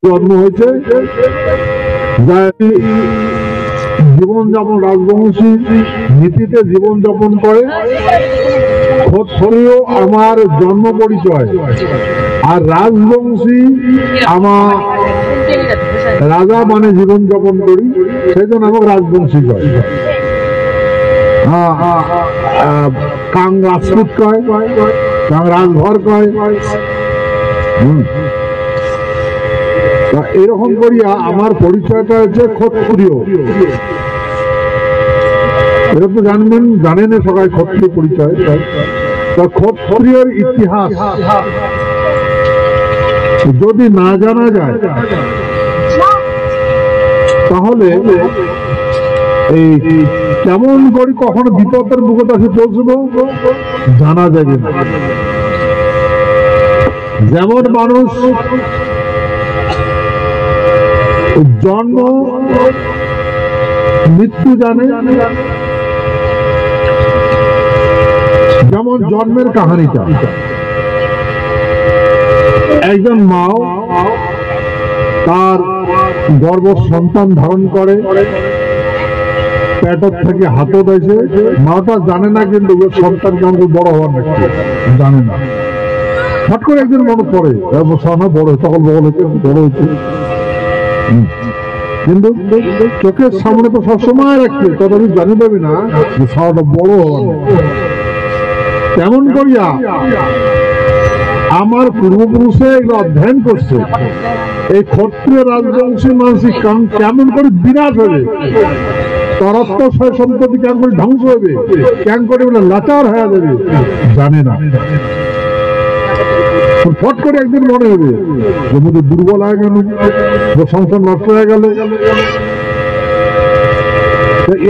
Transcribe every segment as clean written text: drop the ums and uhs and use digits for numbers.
জন্ম হয়েছে, জীবনযাপন রাজবংশী নীতিতে জীবনযাপন করে। ক্ষত্রিয় আমার জন্ম পরিচয়, আর রাজবংশী আমার রাজা মানে জীবনযাপন করি, সেই জন্য আমাকে রাজবংশী কয়। কাং রাজপুত কয়, কাং রাজভর কয়। এরকম করিয়া আমার পরিচয়টা হচ্ছে ক্ষত্রিয়। এটা তো জানেন সবাই ক্ষত্রিয় পরিচয়। ক্ষত্রিয়র ইতিহাস যদি না জানা যায় তাহলে এই কেমন করে কখনো বিপদের মুখে আসে পৌঁছবো জানা যাবে না। যেমন মানুষ জন্ম মৃত্যু জানে, যেমন জন্মের কাহিনীটা, একজন মাও তার গর্ভ সন্তান ধারণ করে, পেটর থেকে হাতও দেয়, মাটা জানে না কিন্তু সন্তান কেমন বড় হওয়ার নাকি জানে না। হঠাৎ করে একদিন মনে পড়ে বড় তখন বড় হয়েছে, কিন্তু চোখের সামনে তো সবসময় রাখছে, তথাপি জানি পাবি না যে সারাটা বড় হওয়ার। তেমন করিয়া আমার পূর্বপুরুষে এগুলো অধ্যয়ন করছে, এই ক্ষত্রিয় রাজবংশী মানসিক কেমন করে বিনাশ হবে, তরত্ব সম্পত্তি কেমন করে ধ্বংস হবে, কেমন করে লাচার হয়ে যাবে জানে না। ফট করে একদিন মনে হবে যে মধ্যে দুর্বল হয়ে গেল, সংসার নষ্ট হয়ে গেল।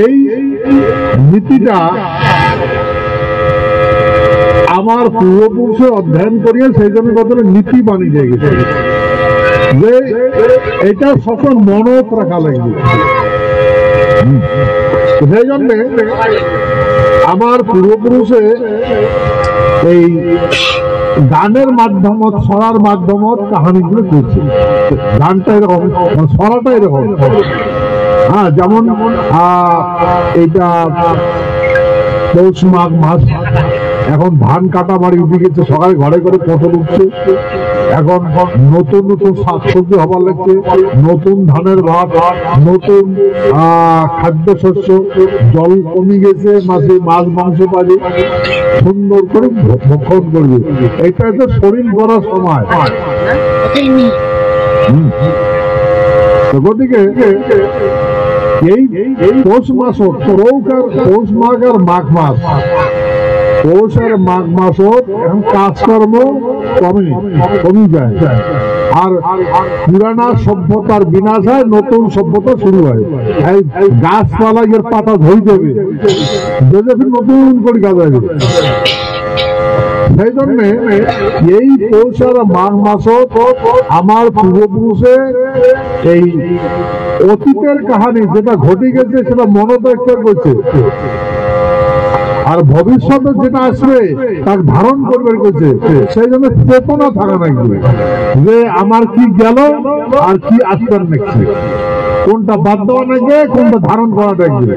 এই নীতিটা আমার পূর্বপুরুষে অধ্যয়ন করিয়ে সেই জন্য কতটা নীতি বানিয়ে দিয়ে গেছে যে এটা সকল মনত রাখা লাগবে। সেই জন্য আমার পূর্বপুরুষে এই গানের মাধ্যমত, ছড়ার মাধ্যমত কাহানিগুলো করছে। গানটা এরকম, ছড়াটা এরকম। হ্যাঁ, যেমন এইটা পৌষ মাঘ মাস, এখন ধান কাটা বাড়ি উঠে গেছে, সকালে ঘরে ঘরে পটল উঠছে, এখন নতুন নতুন শাকসবজি হবার লাগছে, নতুন ধানের ভাত, নতুন খাদ্যশস্য, জল কমে গেছে, মাছে মাছ মাংস পাবে, সুন্দর করে ভক্ষণ করবে। এটা হচ্ছে শরীর করার সময়। গতিকে এই পৌষ মাস, পৌষ মাঘ আর মাঘ মাস, পৌষ আর মাঘ মাসত এখন কাজকর্ম কমে যায়, আর পুরানা সভ্যতার বিনাশ হয়, নতুন সভ্যতা শুরু হয়। গাছপালা এর পাতা ধরে দেবে, নতুন করে গাছ আসবে। সেই জন্য এই পৌষ আর মাঘ মাসত আমার পূর্বপুরুষে এই অতীতের কাহিনী যেটা ঘটে গেছে সেটা মনত একটা করছে, আর ভবিষ্যতে যেটা আসবে তার ধারণ করবে করছে। সেই জন্য চেতনা থাকা লাগবে যে আমার কি গেল আর কি আসবে নাকি, কোনটা বাদ দেওয়া লাগবে, কোনটা ধারণ করা লাগবে,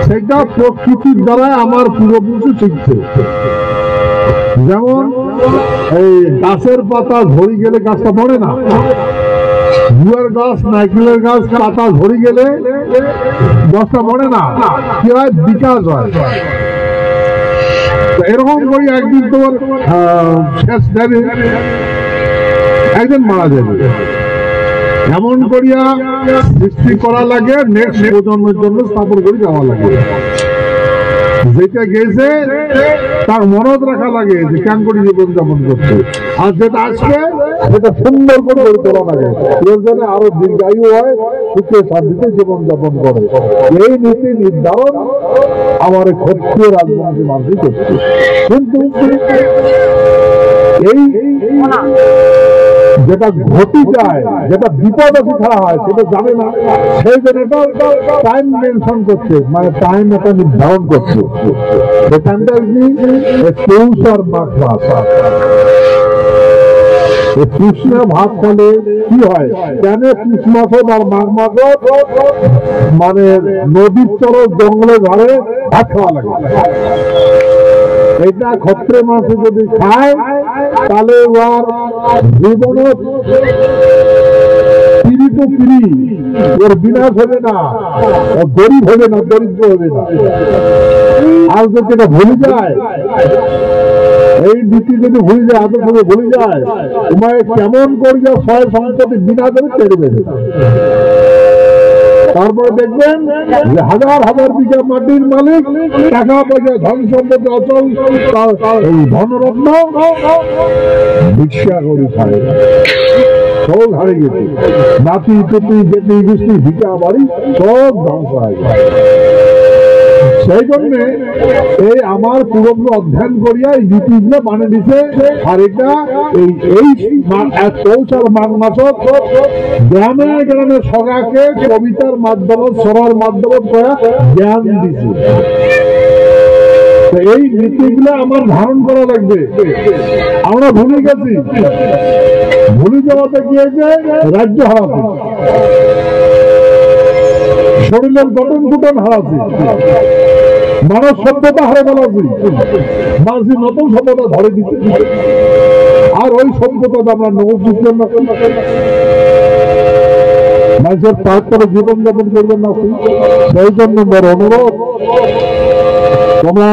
সেটা প্রকৃতির দ্বারা আমার পূর্বপুরুষ শিখছে। যেমন এই গাছের পাতা ঝরে গেলে গাছটা মরে না, গুয়ার গাছ, নারকেলের গাছ পাতা ঝরে গেলে গাছটা মরে না, কি হয়, বিকাশ হয়। এরকম করে একদিন তোমার শেষ যাবে, একদিন মারা যাবে। এমন করিয়া সৃষ্টি করা লাগে, নেক্সট প্রজন্মের জন্য স্থাপন করে যাওয়া লাগে। যেটা গেছে তার মনত রাখা লাগে যে কেন করে জীবন যাপন করছে, আর যেটা আসবে সেটা সুন্দর করে গড়ে তোলা লাগে, এর জন্য আরো দীর্ঘায়ু হয়, সুখে শান্তিতে জীবন যাপন করে। এই নীতি নির্ধারণ আমার ক্ষত্রিয় রাজবংশী মানুষই করছে। কিন্তু এই যেটা ঘটি যায়, যেটা বিপদ আছে ছাড়া হয় সেটা জানে না, সেই জন্য টাইম মেনশন করছে, মানে টাইম এটা নির্ধারণ করছে। সেখানটা কি পৌষ আর মাঘ মাস, পুষলে ভাত খেলে কি হয়, কেন পুষ মাসে আর মাঘ মাসে মানে নদীর চর জঙ্গলে ঘরে ভাত খাওয়া লাগে। এটা ক্ষত্রে মাসে যদি খায় তাহলে ওর জীবন ওর বিনাশ হবে না, গরিব হবে না, দরিদ্র হবে না। আর যদি এটা ভুলে যায়, এই নীতি যদি ভুলে যায়, আদর যদি ভুলে যায়, তোমায় কেমন করিয়া সয় সম্পত্তি বিনা করে কেড়ে দেবে। তারপরে দেখবেন যে হাজার হাজার বিঘা মাটির মালিক, টাকা পয়সা, ধন সম্পত্তি, অচল ধনরত্ন ভিক্ষা করে খায়, সব হারে গেছে। নাতি পুতি যেটি গুষ্টি ভিটা বাড়ি সব ধ্বংস হয়ে যায়। সেই জন্য এই আমার পুরোপুরি অধ্যয়ন করিয়া এই নীতিগুলো মানে দিছে। আর এটা এই পৌষ আর মাঘ মাসত গ্রামে গ্রামে সগাকে কবিতার মাধ্যমে সরার মাধ্যমে জ্ঞান দিছে। এই নীতিগুলো আমার ধারণ করা লাগবে। আমরা ভুলে গেছি, ভুলে যাওয়াতে গিয়েছে রাজ্য হারাছে, শরীরের গঠন গুটন হারাছে, মানব সভ্যতা হারে বেলাছি, মাঝি নতুন সভ্যতা ধরে দিচ্ছে। আর ওই সভ্যতা আমরা নবসৃজন না করি, মানুষের তারপরে জীবনযাপন করবেন না। সেই জন্য বড় অনুরোধ, তোমরা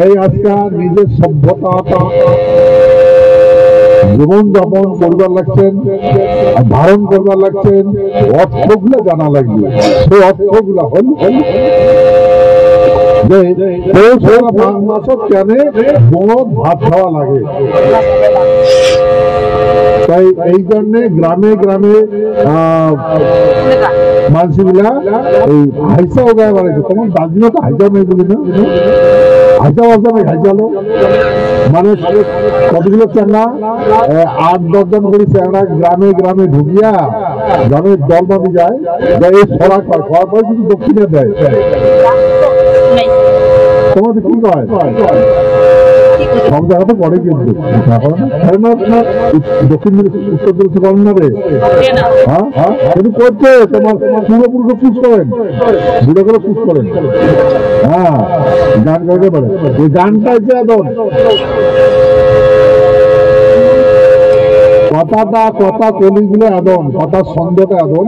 এই আজকে নিজের সভ্যতা জীবন যাপন করবার লাগছেন, ধারণ করবার লাগছেন, অর্থগুলো জানা লাগবে। সেই অর্থগুলা হল যে মাঘ মাসত কেন বনদ ভাত খাওয়া লাগে। তাই এই জন্য গ্রামে গ্রামে মানুষগুলা এই হাইসা উগায় বাড়াইছে। তোমার দার্জিলিং তো হাইসা নেই বলি না, হাইসা বাসা নেই, হাইসালো মানে কতগুলো চ্যাংড়া 8-10 জন করে চ্যাংড়া গ্রামে গ্রামে ঢুকিয়া গ্রামের দল বাঁধি যায়, এই সরা কয়, খাওয়ার পরে কিন্তু দক্ষিণে দেয়। তোমাদের কি কয়? সব জায়গাতে করে কিন্তু দক্ষিণ উত্তর দিকে করেন না রে। হ্যাঁ হ্যাঁ, কিন্তু করছে তোমার পূর্বপুরুষ পুষ করেন, বুড়ো করে পুষ করেন। হ্যাঁ, গান গাইতে পারে, ওই গানটা হচ্ছে এখন কথাটা, কথা কলিগুলো আদম, কথা ছন্দটা আদম।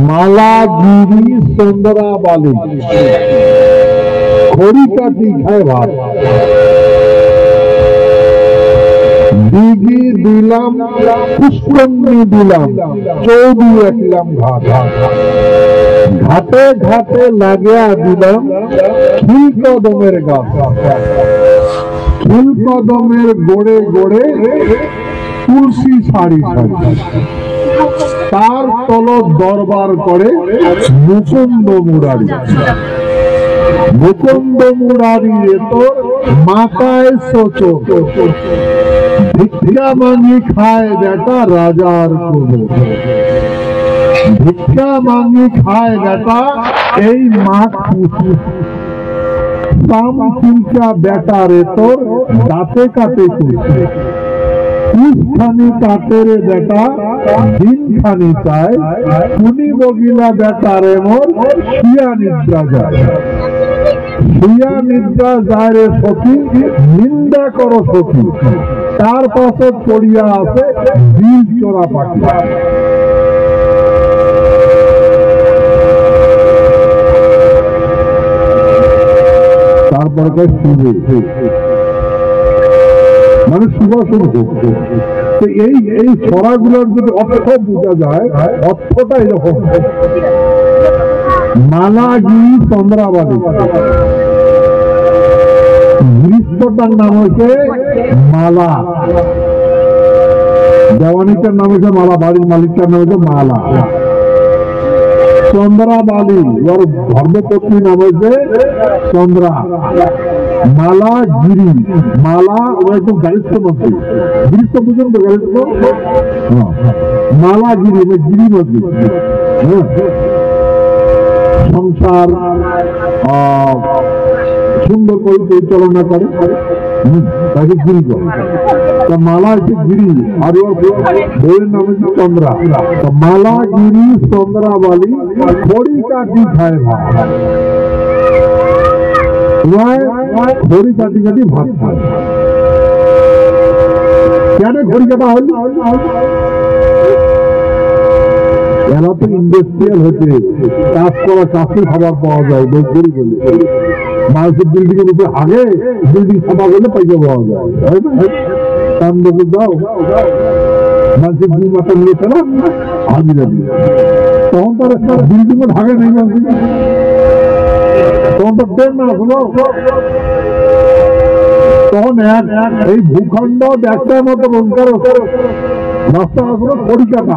মালাগিরি চন্দ্রা বালি খড়ি কাটি খায় ভাত, দিঘি দিলাম, পুষ্করণী দিলাম, চৌদি রাখলাম ঘাট, ঘাটে ঘাটে লাগিয়া দিলাম খিল কদমের গাছ, খিল কদমের গোড়ে গোড়ে তুলসী সারি সারি, তার তলব দরবার করে মুকুন্দ মুরারি, মুকুন্দ মুরারি তোর মাথায় সোচো, ভিক্ষা মাঙ্গি খায় বেটা রাজার কুলো, ভিক্ষা মাঙ্গি খায় বেটা এই মাঠ সাম চিলকা বেটা রে তোর দাঁতে কাটে কুলছে, খানি কাটে রে বেটা দিন খানি চায়, শুনি বগিলা বেটা রে মোর শুয়া নিদ্রা যায়, শুয়া নিদ্রা যায় রে সখী, নিন্দা করো সখী, তার পাশে পড়িয়া আছে দিল চোরা পাখি। তারপরে শুনে মানে সুবাসন হোক। এই এই ছড়াগুলোর যদি অর্থ বোঝা যায়, অর্থটা এরকম। মালাগিরি চন্দ্রাবাদী, গ্রীষ্মটার নাম হয়েছে মালা, দেওয়ানিটার নাম হয়েছে মালা, বাড়ির মালিকটার নাম হয়েছে মালা। চন্দ্রাবালি ওর ধর্মপত্নী নাম হয়েছে চন্দ্রা। মালা গিরি, মালা ওরা একদম গারিষ্ঠ মন্ত্রী, গিরিষ্ঠ বুঝেন তো গারিষ্ঠ, মালা গিরি মানে গিরি মন্ত্রী। সংসার সুন্দর করে পরিচালনা করে, তাকে গিরি করে। তো মালা হচ্ছে গিরি, আর ওর বইয়ের নাম হচ্ছে চন্দ্রা। তো মালা গিরি চন্দ্রাবালি খড়ি কাটি খায় ভাত, খড়ি কাটি কাটি ভাত খায়। কেন খড়ি কাটা হল? এরা তো ইন্ডাস্ট্রিয়াল হচ্ছে, কাজ করা চাষের খাবার পাওয়া যায় গড়ি বলে। মানুষের বিল্ডিং এর উপরে আগে বিল্ডিং সাফা করলে পয়সা পাওয়া যায়, তার লোকের দাও মানুষের 2 মাথা নিয়েছে না হাজিরা দিয়ে, তখন তার বিল্ডিং ও ঢাকা নেই, মানুষ তখন তো দেন না শোনো। তখন এই ভূখণ্ড ব্যবসার মতো রোজগার রাস্তা আসলো খড়ি কাটা।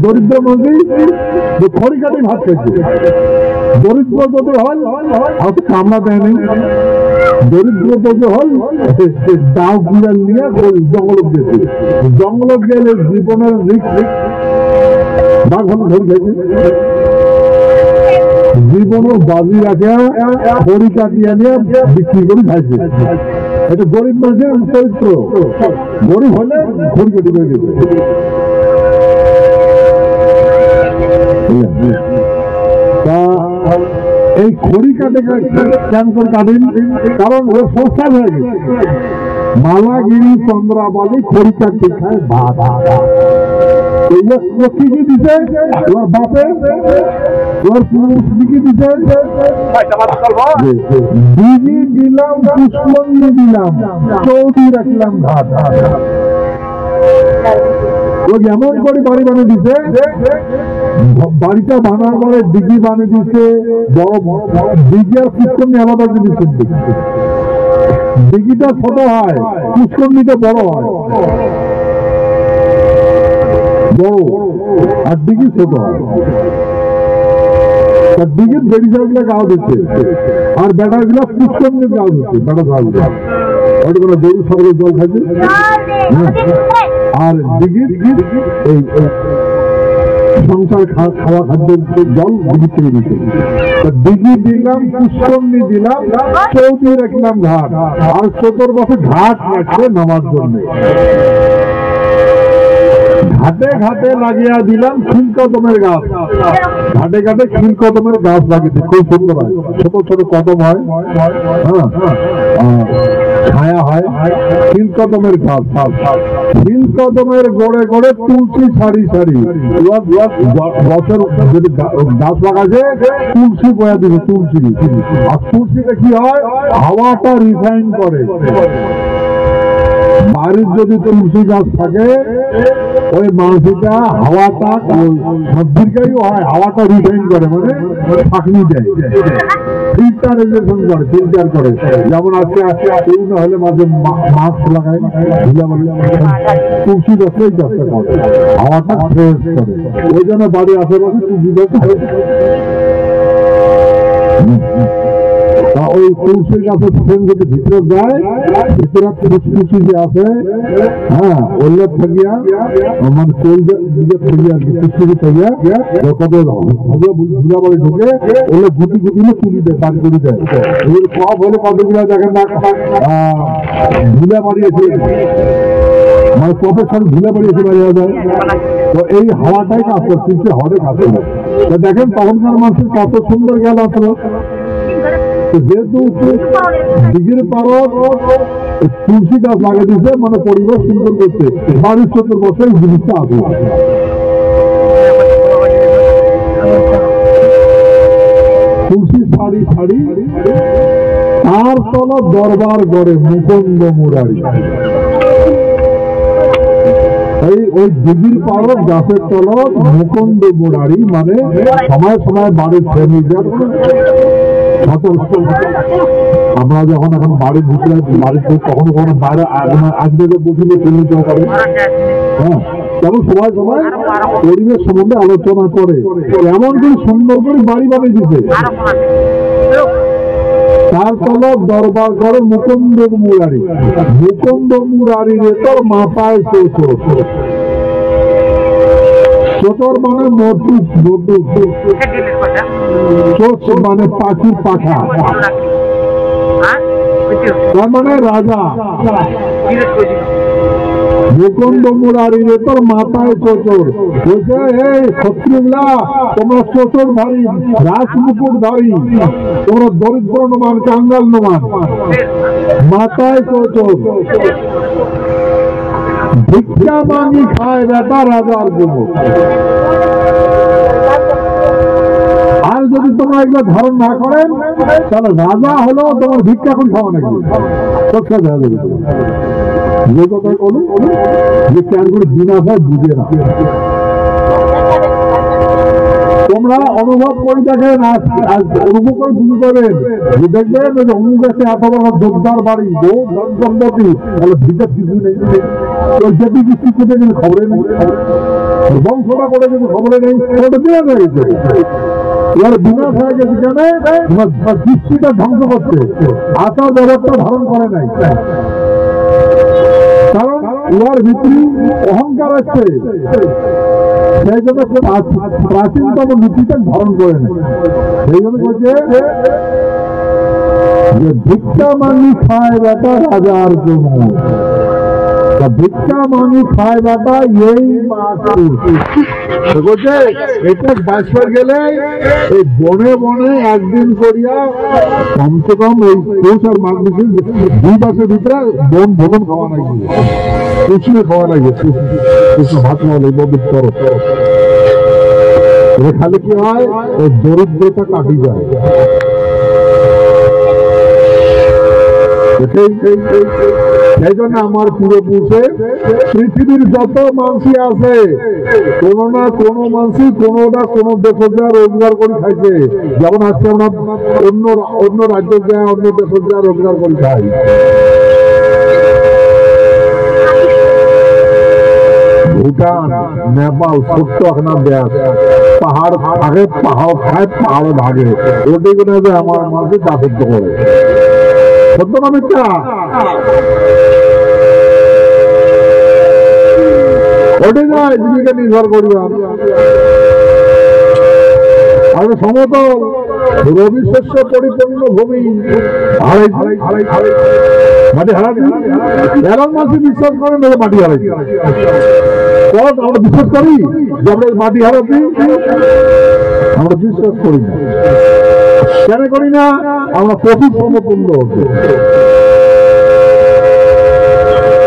দরিদ্র মন্ত্রী খড়ি কাটে ভাত খাইছে। দরিদ্র যদি হল হয়তো কামড়া দেয়নি, দরিদ্র যদি হল দাও বিড়াল নিয়ে জঙ্গল গেছে, জঙ্গল গেলে জীবনের বাঘন ধরে গেছে, জীবনের বাজি রাখে খড়ি কাটিয়ে নিয়ে বিক্রি করে খাইছে। এটা গরিব মানুষের চরিত্র, গরিব হলে খড়ি কাটি করে গেছে। এই খড়ি কাটে কেন করে কাটেন? কারণ ও সংসার হয়ে গেছে। মালাগিরি চন্দ্রাবালি খড়ি কাটতে খায় ভাত। কি কি দিতে ওর বাপে, ওর পুরুষ কি দিতে? দিদি দিলাম, পুষ্পন্নি দিলাম, চৌধি রাখলাম ঘাট। ও যেমন করে বাড়ি বানিয়ে দিছে, বাড়িটা বানার পরে দিঘি বানিয়ে দিচ্ছে, বড় দিঘি আর পুষ্করণী আলাদা দিচ্ছে। দিঘিটা ছোট হয়, পুষ্করণীটা বড় হয়, বড় আর দিঘি ছোট হয়। দিঘির বেড়িচার গুলা গাও দিচ্ছে, আর বেটার গুলা পুষ্করণীর গাও দিচ্ছে। বেটা গাও ওটা কোনো গরু ছাগলের জল খাইছে, আর দিঘির এই সংসার খাওয়া খাদ্যের জল দিঘির থেকে দিচ্ছে। দিঘি দিলাম, পুষ্করণী দিলাম, চৌধুরী রাখলাম ঘাট, আর 70 বছর ঘাট রাখছে নামার জন্য। ঘাটে ঘাটে লাগিয়া দিলাম খিলকদমের গাছ, ঘাটে ঘাটে খিলকদমের গাছ লাগিয়েছে, খুব সুন্দর হয়, ছোট ছোট কদম হয়, ছায়া হয়, খিলকদমের গাছ। খিলকদমের গড়ে গড়ে তুলসী সারি সারি, গাছের যদি গাছ লাগাছে তুলসী বয়া দিবে, তুলসী। আর তুলসীটা কি হয়? হাওয়াটা রিফাইন করে। বাড়ির যদি তুলসী গাছ থাকে, ওই মানসিটা হাওয়াটা দীর্ঘায়ু হয়, হাওয়াটা রিফাইন করে, মানে ফাঁকনি দেয়, ফিল্টারাইজেশন করে, ফিল্টার করে। যেমন আজকে কেউ না হলে মাঝে মাস্ক লাগায়, তুলসী গাছ এই গাছটা করে, হাওয়াটা ফ্রেশ করে। ওই জন্য বাড়ির আশেপাশে তুলসী গাছ। ওই তুলসী গাছের ফ্রেম যদি ভিতরে যায়, ভিতরে ফুসফুসি যে আছে, হ্যাঁ, ওগুলো থাকিয়া মানে তেল দিকে থাকিয়া ফুসফুসি থাকিয়া কত ধুলাবাড়ি ঢুকে, ওগুলো গুটি গুটি তুলি দেয়, তার করে দেয়। এগুলো কপ হলে কতগুলো দেখেন না ধুলাবাড়ি এসে, মানে কপের সাথে ধুলাবাড়ি এসে বেরিয়ে যায়। তো এই হাওয়াটাই কাজ করছে, হরে কাজ করে। দেখেন তখনকার মানুষের কত সুন্দর গেল আসলো। যেহেতু দিঘির পাড়ত তুলসী গাছ লাগিয়ে দিচ্ছে, মানে পরিবেশ সুন্দর করছে, বাড়ির 70 বছর এই জিনিসটা আছে। তুলসী শাড়ি শাড়ি, তার তল দরবার গড়ে মুকুন্দ মুরারি। ওই দিঘির পাড়ত গাছের তল মুকুন্দ মুরারি, মানে সময় সময় বাড়ির ফ্যামিলির আমরা যখন এখন বাড়ির ভিতরে বাড়িতে কখনো কখনো বাইরে আজকে বসলে চলে যাওয়া করে, হ্যাঁ, তেমন সময় সময় পরিবেশ সম্বন্ধে আলোচনা করে, এমন করে সুন্দর করে বাড়ি বানিয়ে দিতে। তার তল দরবার করে মুকুন্দ মুরারি, মুকুন্দ মুরারি রে তোর মাথায় চোর, চোর মানে মোটু, মোটু মানে পাখির পাখা, তার মানে রাজা মুকুন্দ মুরারির তোর মাথায় চোচর বলছে, এই শত্রুগুলা তোমরা চোচর ধারী, রাজ মুকুট ধারী, তোমরা দরিদ্র নমান, কাঙ্গাল নমান, মাথায় চোচর, ভিক্ষা মাঙ্গি খায় বেটা রাজার জন্য। আর যদি তোমরা এগুলো ধারণ না করেন তাহলে রাজা হলো তোমার ভিক্ষা এখন খাওয়া নাকি সৎকার দেখা যাবে। যে কথা বলুন যে কেন করে বিনা হয় বুঝে না, তোমরা অনুভব করে দেখেন, অনুভব করে বুঝে পাবেন যে দেখবেন অমুক আছে এত বড় জোরদার বাড়ি, বহু ধন সম্পত্তি, তাহলে ভিতর কিছু নেই, যদি কিছু করে কিন্তু খবরে নেই, বংশটা করে কিন্তু খবরে নেই, ওটা বিনা হয়ে গেছে। এবার বিনাশ হয়ে গেছে কেন? দৃষ্টিটা ধ্বংস করছে, আচার ব্যবস্থা ধারণ করে নাই, কারণ উহার ভিতরে অহংকার আছে, সেই জন্য প্রাচীনতম নীতিটা ধারণ করে নেয়। সেই জন্য বলছে যে ভিক্ষা মাঙ্গি খায় বেটা রাজার জন্য, ভিক্ষা মাঙ্গি খায় বেটা এই বলছে এটা বাঁচবার গেলে এই বনে বনে একদিন করিয়া কমসে কম এই পৌষ আর মাঘ মাসে 2 মাসের ভিতরে বন ভোজন খাওয়া নাকি, কুসুমে খাওয়া লাগে, কুসুম ভাত খাওয়া লাগে পবিত্র। খালি কি হয়, ওই দরিদ্রতা কাটি যায়। সেই জন্য আমার পূর্বপুরুষে পৃথিবীর যত মানুষই আছে, কোন না কোন মানুষই কোনো না কোনো দেশে যা রোজগার করে খাইছে। যেমন আজকে আমরা অন্য রাজ্যে যা অন্য দেশে যা রোজগার করে খাই। ভুটান, নেপাল ছোট্ট একটা দেশ, পাহাড় থাকে, পাহাড় খায়, পাহাড়ে ভাগে, ওটি করে আমার মানুষকে দাসত্ব করে। সত্য না মিথ্যা? ওটি নয় জীবিকা নির্ভর করিবা। আর সমতল রবি শস্য পরিপূর্ণ ভূমি মাটি হারাবি, এরকম মাসে বিশ্বাস করেন মাটি হারাবি। আমরা বিশ্বাস করি যে আমরা মাটি হারাবি, আমরা বিশ্বাস করি না। কেন করি না? আমরা প্রচুর সমপূর্ণ হচ্ছে।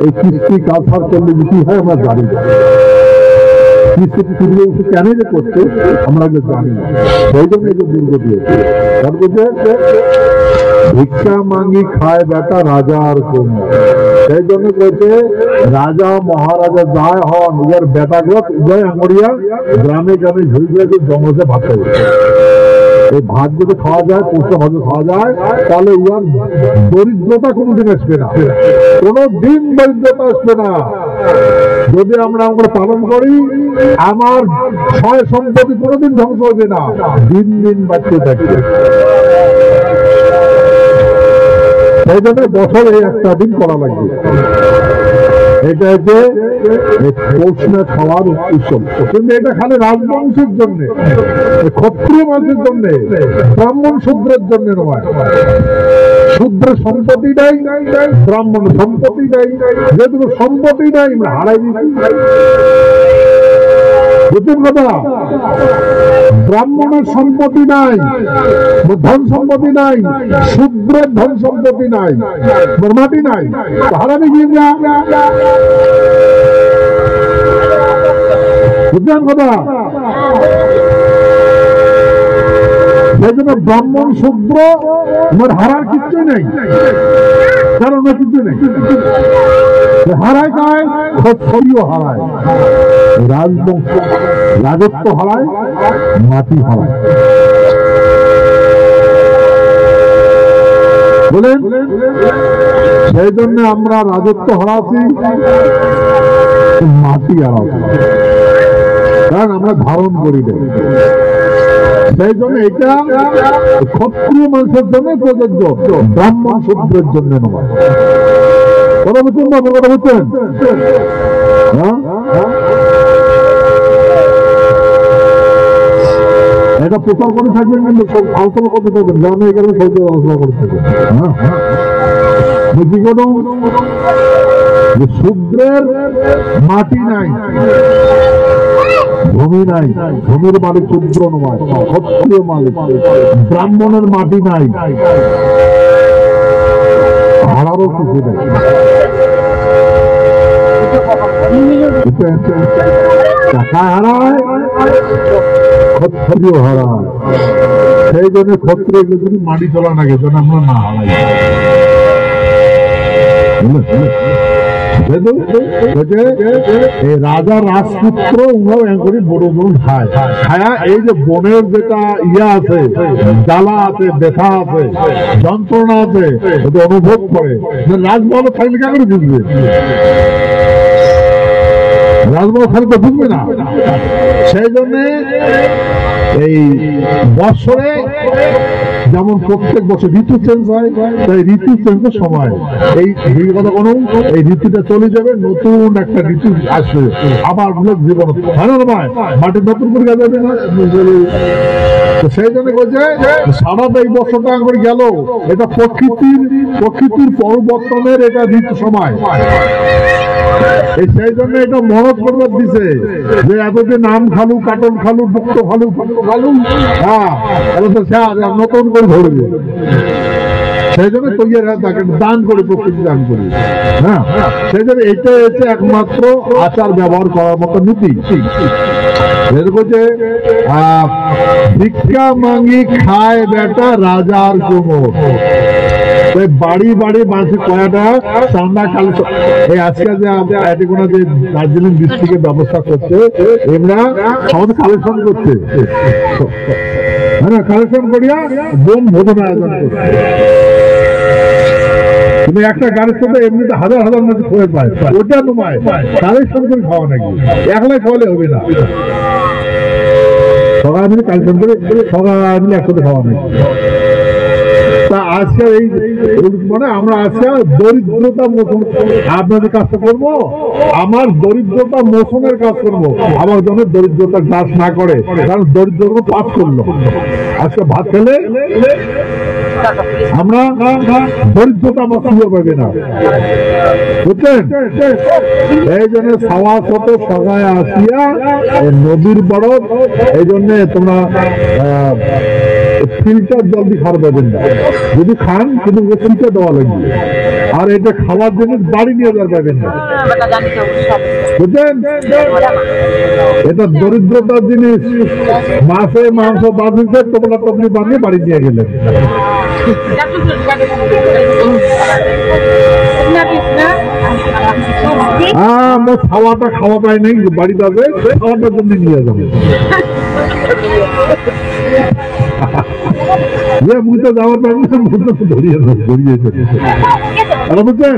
এই কৃষ্টি কালচার করলে কি হয় আমরা জানি না, কেন যে করছে আমরা জানি না, সেই জন্য এই যে দুর্গতি হচ্ছে। ভিক্ষা মাঙ্গি খায় বেটা রাজার জন্য, সেই জন্য বলছে রাজা মহারাজা যায় হন, নিজের বেটাগুলো উদয় আঙড়িয়া গ্রামে গ্রামে ঝুড়ি ঝুড়ে জঙ্গলে ভাত খাবে। এই ভাত যদি খাওয়া যায়, পোষা ভাত খাওয়া যায়, তাহলে উহার দরিদ্রতা কোনোদিন আসবে না, কোনোদিন দরিদ্রতা আসবে না। যদি আমরা পালন করি, আমার ছয় সম্পত্তি কোনোদিন ধ্বংস হবে না, দিন দিন বাঁচতে থাকবে। সেই জন্য বছরে একটা দিন করা লাগবে। এটা হচ্ছে পৌষণা খাওয়ার উৎসব, কিন্তু এটা খালি রাজবংশের জন্য, ক্ষত্রিয় মানুষের জন্য, ব্রাহ্মণ শূদ্রের জন্য নয়। শূদ্র সম্পত্তি নাই, ব্রাহ্মণ সম্পত্তি নাই, যেহেতু সম্পত্তি নাই আমরা হারাই দিচ্ছি। বুঝছেন কথা? ব্রাহ্মণের সম্পত্তি নাই, ধন সম্পত্তি নাই, শূদ্রের ধন সম্পত্তি নাই, মাটি নাই, হারাবি কি? বুঝলেন কথা? সেই জন্য ব্রাহ্মণ শূদ্র হারার কিচ্ছুই নেই, কারণ কিছু নেই। হারায় কায় ক্ষত্রিয় হারায়, রাজবংশ রাজত্ব হারায়, মাটি হারায়। বলেন, সেই জন্য আমরা রাজত্ব হারাচ্ছি, মাটি হারাচ্ছি, কারণ আমরা ধারণ করি না। সেই জন্য এটা ক্ষত্রিয় মানুষের জন্য প্রযোজ্য, ব্রাহ্মণ শূদ্রের জন্য নয়। কথা বুঝছেন না? কথা বুঝছেন? এটা প্রচার করে থাকবেন, কিন্তু আলোচনা করতে থাকবেন, গ্রামে গেলে সৌদি আলোচনা করে থাকবেন। কি কোনো শূদ্রের মাটি নাই, ভূমি নাই, ভূমির মালিক শূদ্র নয়, ক্ষত্রিয় মালিক। ব্রাহ্মণের মাটি নাই, হারারও কিছু নেই। টাকা হারায়, ক্ষত্রিয় হারায়। সেই জন্য ক্ষত্রিয় যদি মাটি চলা না গেছে আমরা না হারাই। রাজা রাজপুত্র বড় বড় খায়, খায়া এই যে বনের যেটা ইয়া আছে, জ্বালা আছে, ব্যথা আছে, যন্ত্রণা আছে, এটা অনুভব করে। রাজমহল থাকলে কেন করে বুঝবে? রাজমহল থাকলে তো বুঝবে না। সেই জন্য এই বৎসরে যেমন প্রত্যেক বছর ঋতু চেঞ্জ হয়, তাই ঋতু চেঞ্জের সময় এই এই ঋতুটা চলে যাবে, নতুন একটা ঋতু আসবে, আবার জীবন মাটির নতুন করে যাবে না। সেই জন্য বলছে সারা এই বছরটা করে গেল, এটা প্রকৃতির পরিবর্তনের এটা ঋতু সময়। সেই জন্য এটা মহৎ করবার দিছে যে এতদিন নাম খালু, কাটন খালু, ভুক্ত খালু, খালু, হ্যাঁ নতুন করে ধরবে। সেই জন্য তাকে দান করে, প্রকৃতি দান করে। হ্যাঁ, সেই জন্য এটা হচ্ছে একমাত্র আচার ব্যবহার করার মতো নীতি। ভিক্ষা মাঙ্গি খায় বেটা রাজার কোমর। বাড়ি বাড়ি মানুষ কয়াটা চান্দা কালে এই আজকে যে দার্জিলিং ডিস্ট্রিক্টের ব্যবস্থা করছে, এমরা আমাদের কালেকশন করছে, হ্যাঁ কালেকশন করিয়া বোম ভোজন আয়োজন করছে। তুমি একটা গাড়ির সাথে এমনিতে হাজার হাজার মানুষ খোঁজ পায়, ওটা নয় কালেকশন করে খাওয়া নাকি, একলাই খাওয়ালে হবে না। সবাই মিলে কালেকশন করে সবাই মিলে একসাথে খাওয়া নাকি। আজকে এই মানে আমরা আজকে দরিদ্রতা মোচন আপনাদের কাজটা করবো, আমার দরিদ্রতা মোচনের কাজ করবো, আমার জন্য দরিদ্রতা গ্রাস না করে, কারণ দরিদ্রতা পাপ করলো। আজকে ভাত খেলে আমরা দরিদ্রতা আমার সুযোগ পাবে না, বুঝলেন? এই জন্য সাওয়া শত সগায় আসিয়া নদীর বড়, এই জন্য তোমরা ফিল্টার জল দিয়ে খাওয়ার পাবেন না, যদি খান কিন্তু ফিল্টার দেওয়া লাগবে। আর এটা খাওয়ার জন্য বাড়ি নিয়ে যাওয়ার পাবেন না, বুঝলেন? এটা দরিদ্রতার জিনিস। মাছে মাংস বাঁধিতে টোপলা টপলি বানিয়ে বাড়ি নিয়ে গেলেন। খাওয়াটা খাওয়া পায় নাই, বাড়িতে আছে খাওয়াটার জন্য নিয়ে যাবে। মুখে যাওয়ার পারবে না, বুঝছেন?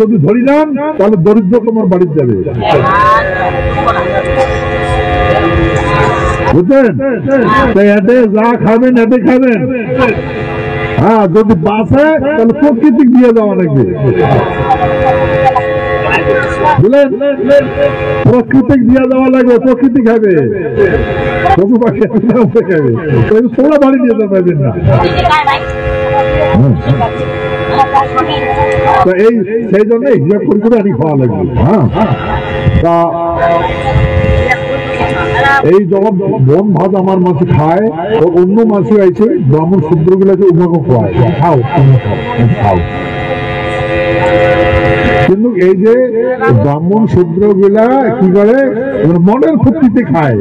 যদি ধরি যান তাহলে দরিদ্র তোমার বাড়িতে যাবে, বুঝছেন? এতে যা খাবেন এতে খাবেন। হ্যাঁ, যদি বাসে তাহলে প্রকৃতিক দিয়ে যাওয়া লাগবে, বুঝলেন? প্রকৃতিক দিয়ে দেওয়া লাগবে, প্রকৃতি খাবে, পশু পাখি খাবে, সোনা বাড়ি দিয়ে যেতে পারবেন না। এই সেই জন্য হিসাব করে আনি খাওয়া লাগবে। হ্যাঁ, তা এই যখন বন ভাত আমার মাছ খায়, অন্য মাছ আছে ব্রাহ্মণ শূদ্র গুলাকে উমাকে খাওয়ায়, খাও খাও। কিন্তু এই যে ব্রাহ্মণ শূদ্র গুলা কি করে, মনের ফুর্তিতে খায়,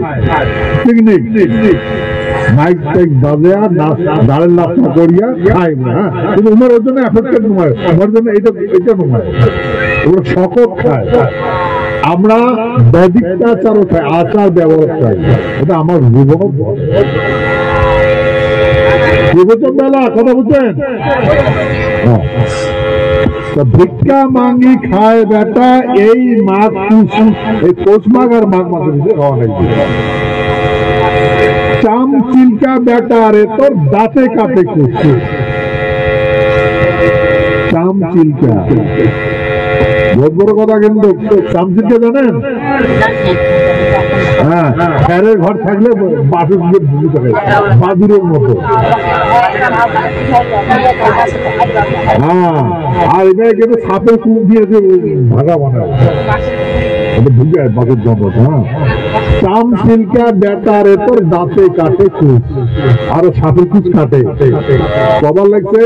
পিকনিক মাইক টাইক বাজে আর দাঁড়ের নাস্তা করিয়া খায় না। হ্যাঁ, কিন্তু উমার ওর জন্য এফেক্টেড নয়, আমার জন্য এটা নয়, ওরা শকত খায়। আমরা বৈদিকাচারও চাই, আচার ব্যবহার চাই, এটা আমার জীবন। বেলা কথা বুঝছেন? ভিক্ষা মাঙ্গি খায় বেটা এই মাঘ, এই পৌষ মাঘ আর মাঘ মাসের ভিতরে খাওয়া লাগবে। চাম চিল্কা বেটা রে তোর দাঁতে কাটে করছে, চাম চিল্কা বহুত বড় কথা। কিন্তু চাম চিল্কা জানেন? হ্যাঁ, ফ্যানের ঘর থাকলে বাসুর দিয়ে ভুগি থাকে বাদুরের মতো। হ্যাঁ, আর এটা কিন্তু সাপের কুপ দিয়ে ভাগা বানায় ঢুকে বাসুর জঙ্গল। হ্যাঁ, চাম সিল্কা বেটারে তোর দাঁতে কাটে কুচ, আরো সাপের কুচ কাটে। সবার লাগছে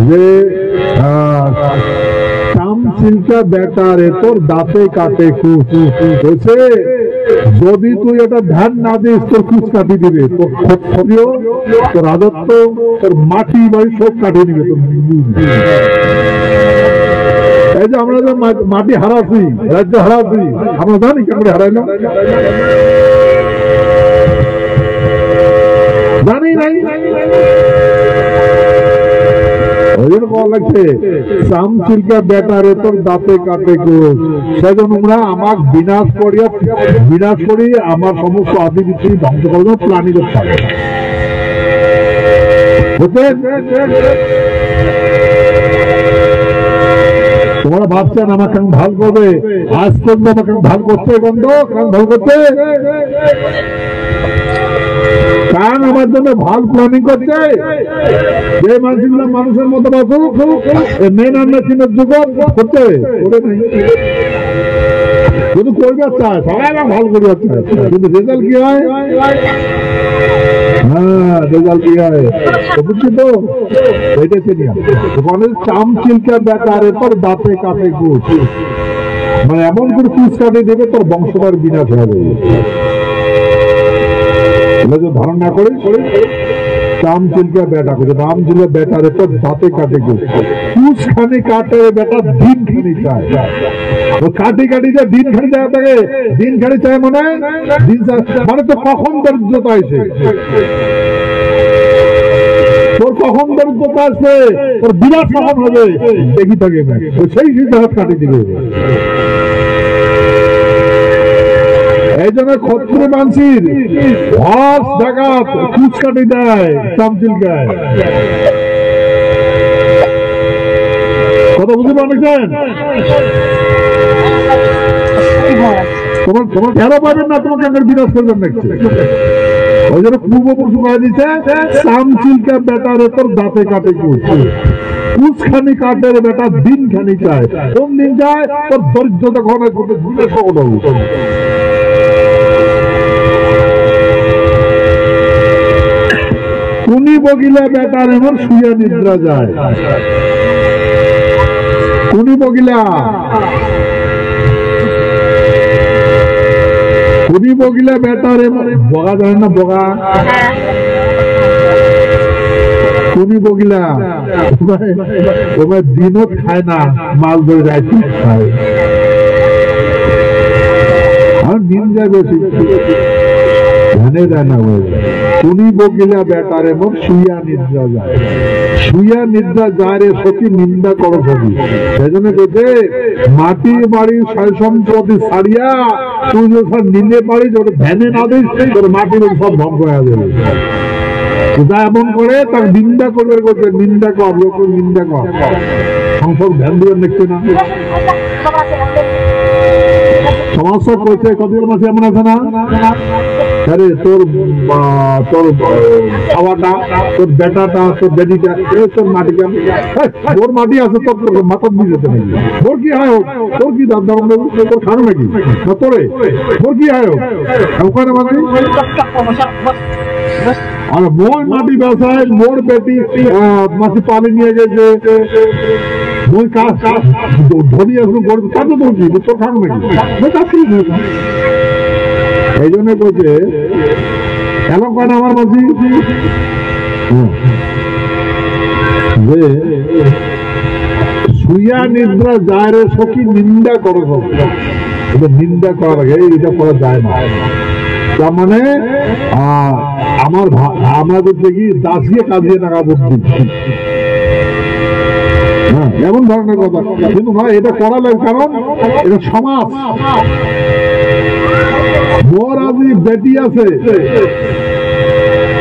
যে চাম সিল্কা বেটারে তোর দাঁতে কাটে কুচ, বলছে যদি তুই এটা ধ্যান না দিস তোর কুচ কাটি দিবে, তোর ক্ষত্রিয়, তোর রাজত্ব, তোর মাটি বাড়ি সব কাটিয়ে দিবে তোর। এই যে আমরা যে মাটি হারাছি, রাজ্য হারাছি, আমরা জানি কেমন হারাইলাম, জানি নাই। ওই জন্য কল লাগছে চাম সিল্কা বেটারে তোর দাঁতে কাটে কুচ, সেজন্য আমরা আমাকে বিনাশ করি আমার সমস্ত আদিবিধি ধ্বংস করবো, প্লানি করতে হবে। তোমরা ভাবছেন আমাকে আমি ভাল করবে, আজ পর্যন্ত আমাকে ভাল করতে বন্ধ, ভাল করতে কারণ আমার জন্য ভাল প্ল্যানিং করছে। যে মানুষগুলো মানুষের মতো বাঁচুক, মেন আমরা চিনের যুগ করতে শুধু করবে চায়, সবাই আমার ভাল করবে চায়, কিন্তু রেজাল্ট কি হয়? হ্যাঁ, রেজাল্ট কি হয় বুঝছি তো, এটা চিনিয়া চাম চিলকা বেটারে তোর দাঁতে কাটে কুচ, মানে এমন করে কুচ কাটে দেবে তোর বংশধর বিনাশ হয়ে যাবে। ধারণ না করে চাম চিলকা বেটা করে রাম ছিল বেটারে তোর দাঁতে কাটে কুচ, কুচ খানি কাটে বেটা দিন খানি চায়, কাটি কাটি যে দিন খানি চায় থাকে, দিন খানি চায় মানে দিন মানে তো কখন দরিদ্রতা আছে, তোর কখন দরিদ্রতা আসবে, তোর বিরাট কখন হবে দেখি থাকে, সেই সিদ্ধান্ত কাটি দিবে। এই জন্য ক্ষত্রিয় মানসির হস জাগাত কুচ কাটি দেয় চামচিল গায়। কথা বুঝতে পারছেন? তোমার ফেরা পাবেন না, তোমাকে আগে বিনাশ করবেন না। ওই জন্য পূর্বপুরুষ কয়ে দিচ্ছে চামচিলকা বেটারে তোর দাঁতে কাটে কুচ, কুচ খানি কাটে বেটা দিন খানি চায়, কোন দিন যায় তোর দরিদ্রতা ঘনায় করতে ভুলে সকল। কুনি বগিলা বেটার এমন শুয়ে নিদ্রা যায়, কুনি বগিলা, কুনি বগিলা বেটার এমন বগা জানে না, বগা কুনি বগিলা দিনও খায় না, মাল ধরে যায় খায়, আর নিন যায় বেশি ধ্যানে যায় না। কুনি বগিলা বেটার এমন শুইয়া নিদ্রা যায়, শুইয়া নিদ্রা যায় রে সখী নিন্দা করো সখী। সেই জন্য বলছে মাটি বাড়ির সয় সম্পত্তি ছাড়িয়া তুই যখন নিন্দে পারিস, ওটা ধ্যানে না দিস, তোর মাটির সব ধ্বংস হয়ে যাবে। যা এমন করে তার নিন্দা করবে, করছে নিন্দা কর, লোক নিন্দা কর, সংসদ ধ্যান দিবেন দেখছে না। সমস্যা করছে কতগুলো মাসে এমন আছে না, আরে তোর খাওয়াটা, তোর বেটাটা, তোর বেটিটা, তোর মাটিটা, তোর মাটি আছে তোর মাথা দিয়ে যেতে নাকি, তোর কি হয় হোক, তোর কি দাম দাম তোর খানো নাকি না, তোরে তোর কি হয় হোক ওখানে মানে। আর মোর মাটি ব্যবসায় মোর বেটি মাসে পানি নিয়ে গেছে, মই কাজ ধনী আসবো করবো, তাতে তোর কি, তোর খানো নাকি। এই জন্য বলছে এমন কেন আমার মাঝি যে শুইয়া নিদ্রা যায় রে সখী নিন্দা করো, এটা নিন্দা করার আগে এটা করা যায় না। তার মানে আমাদের দেখি দাসিয়ে কাজিয়ে টাকা বুদ্ধি, হ্যাঁ এমন ধরনের কথা, কিন্তু ভাই এটা করা লাগে, কারণ এটা সমাজ। মোর আজি বেটি আছে,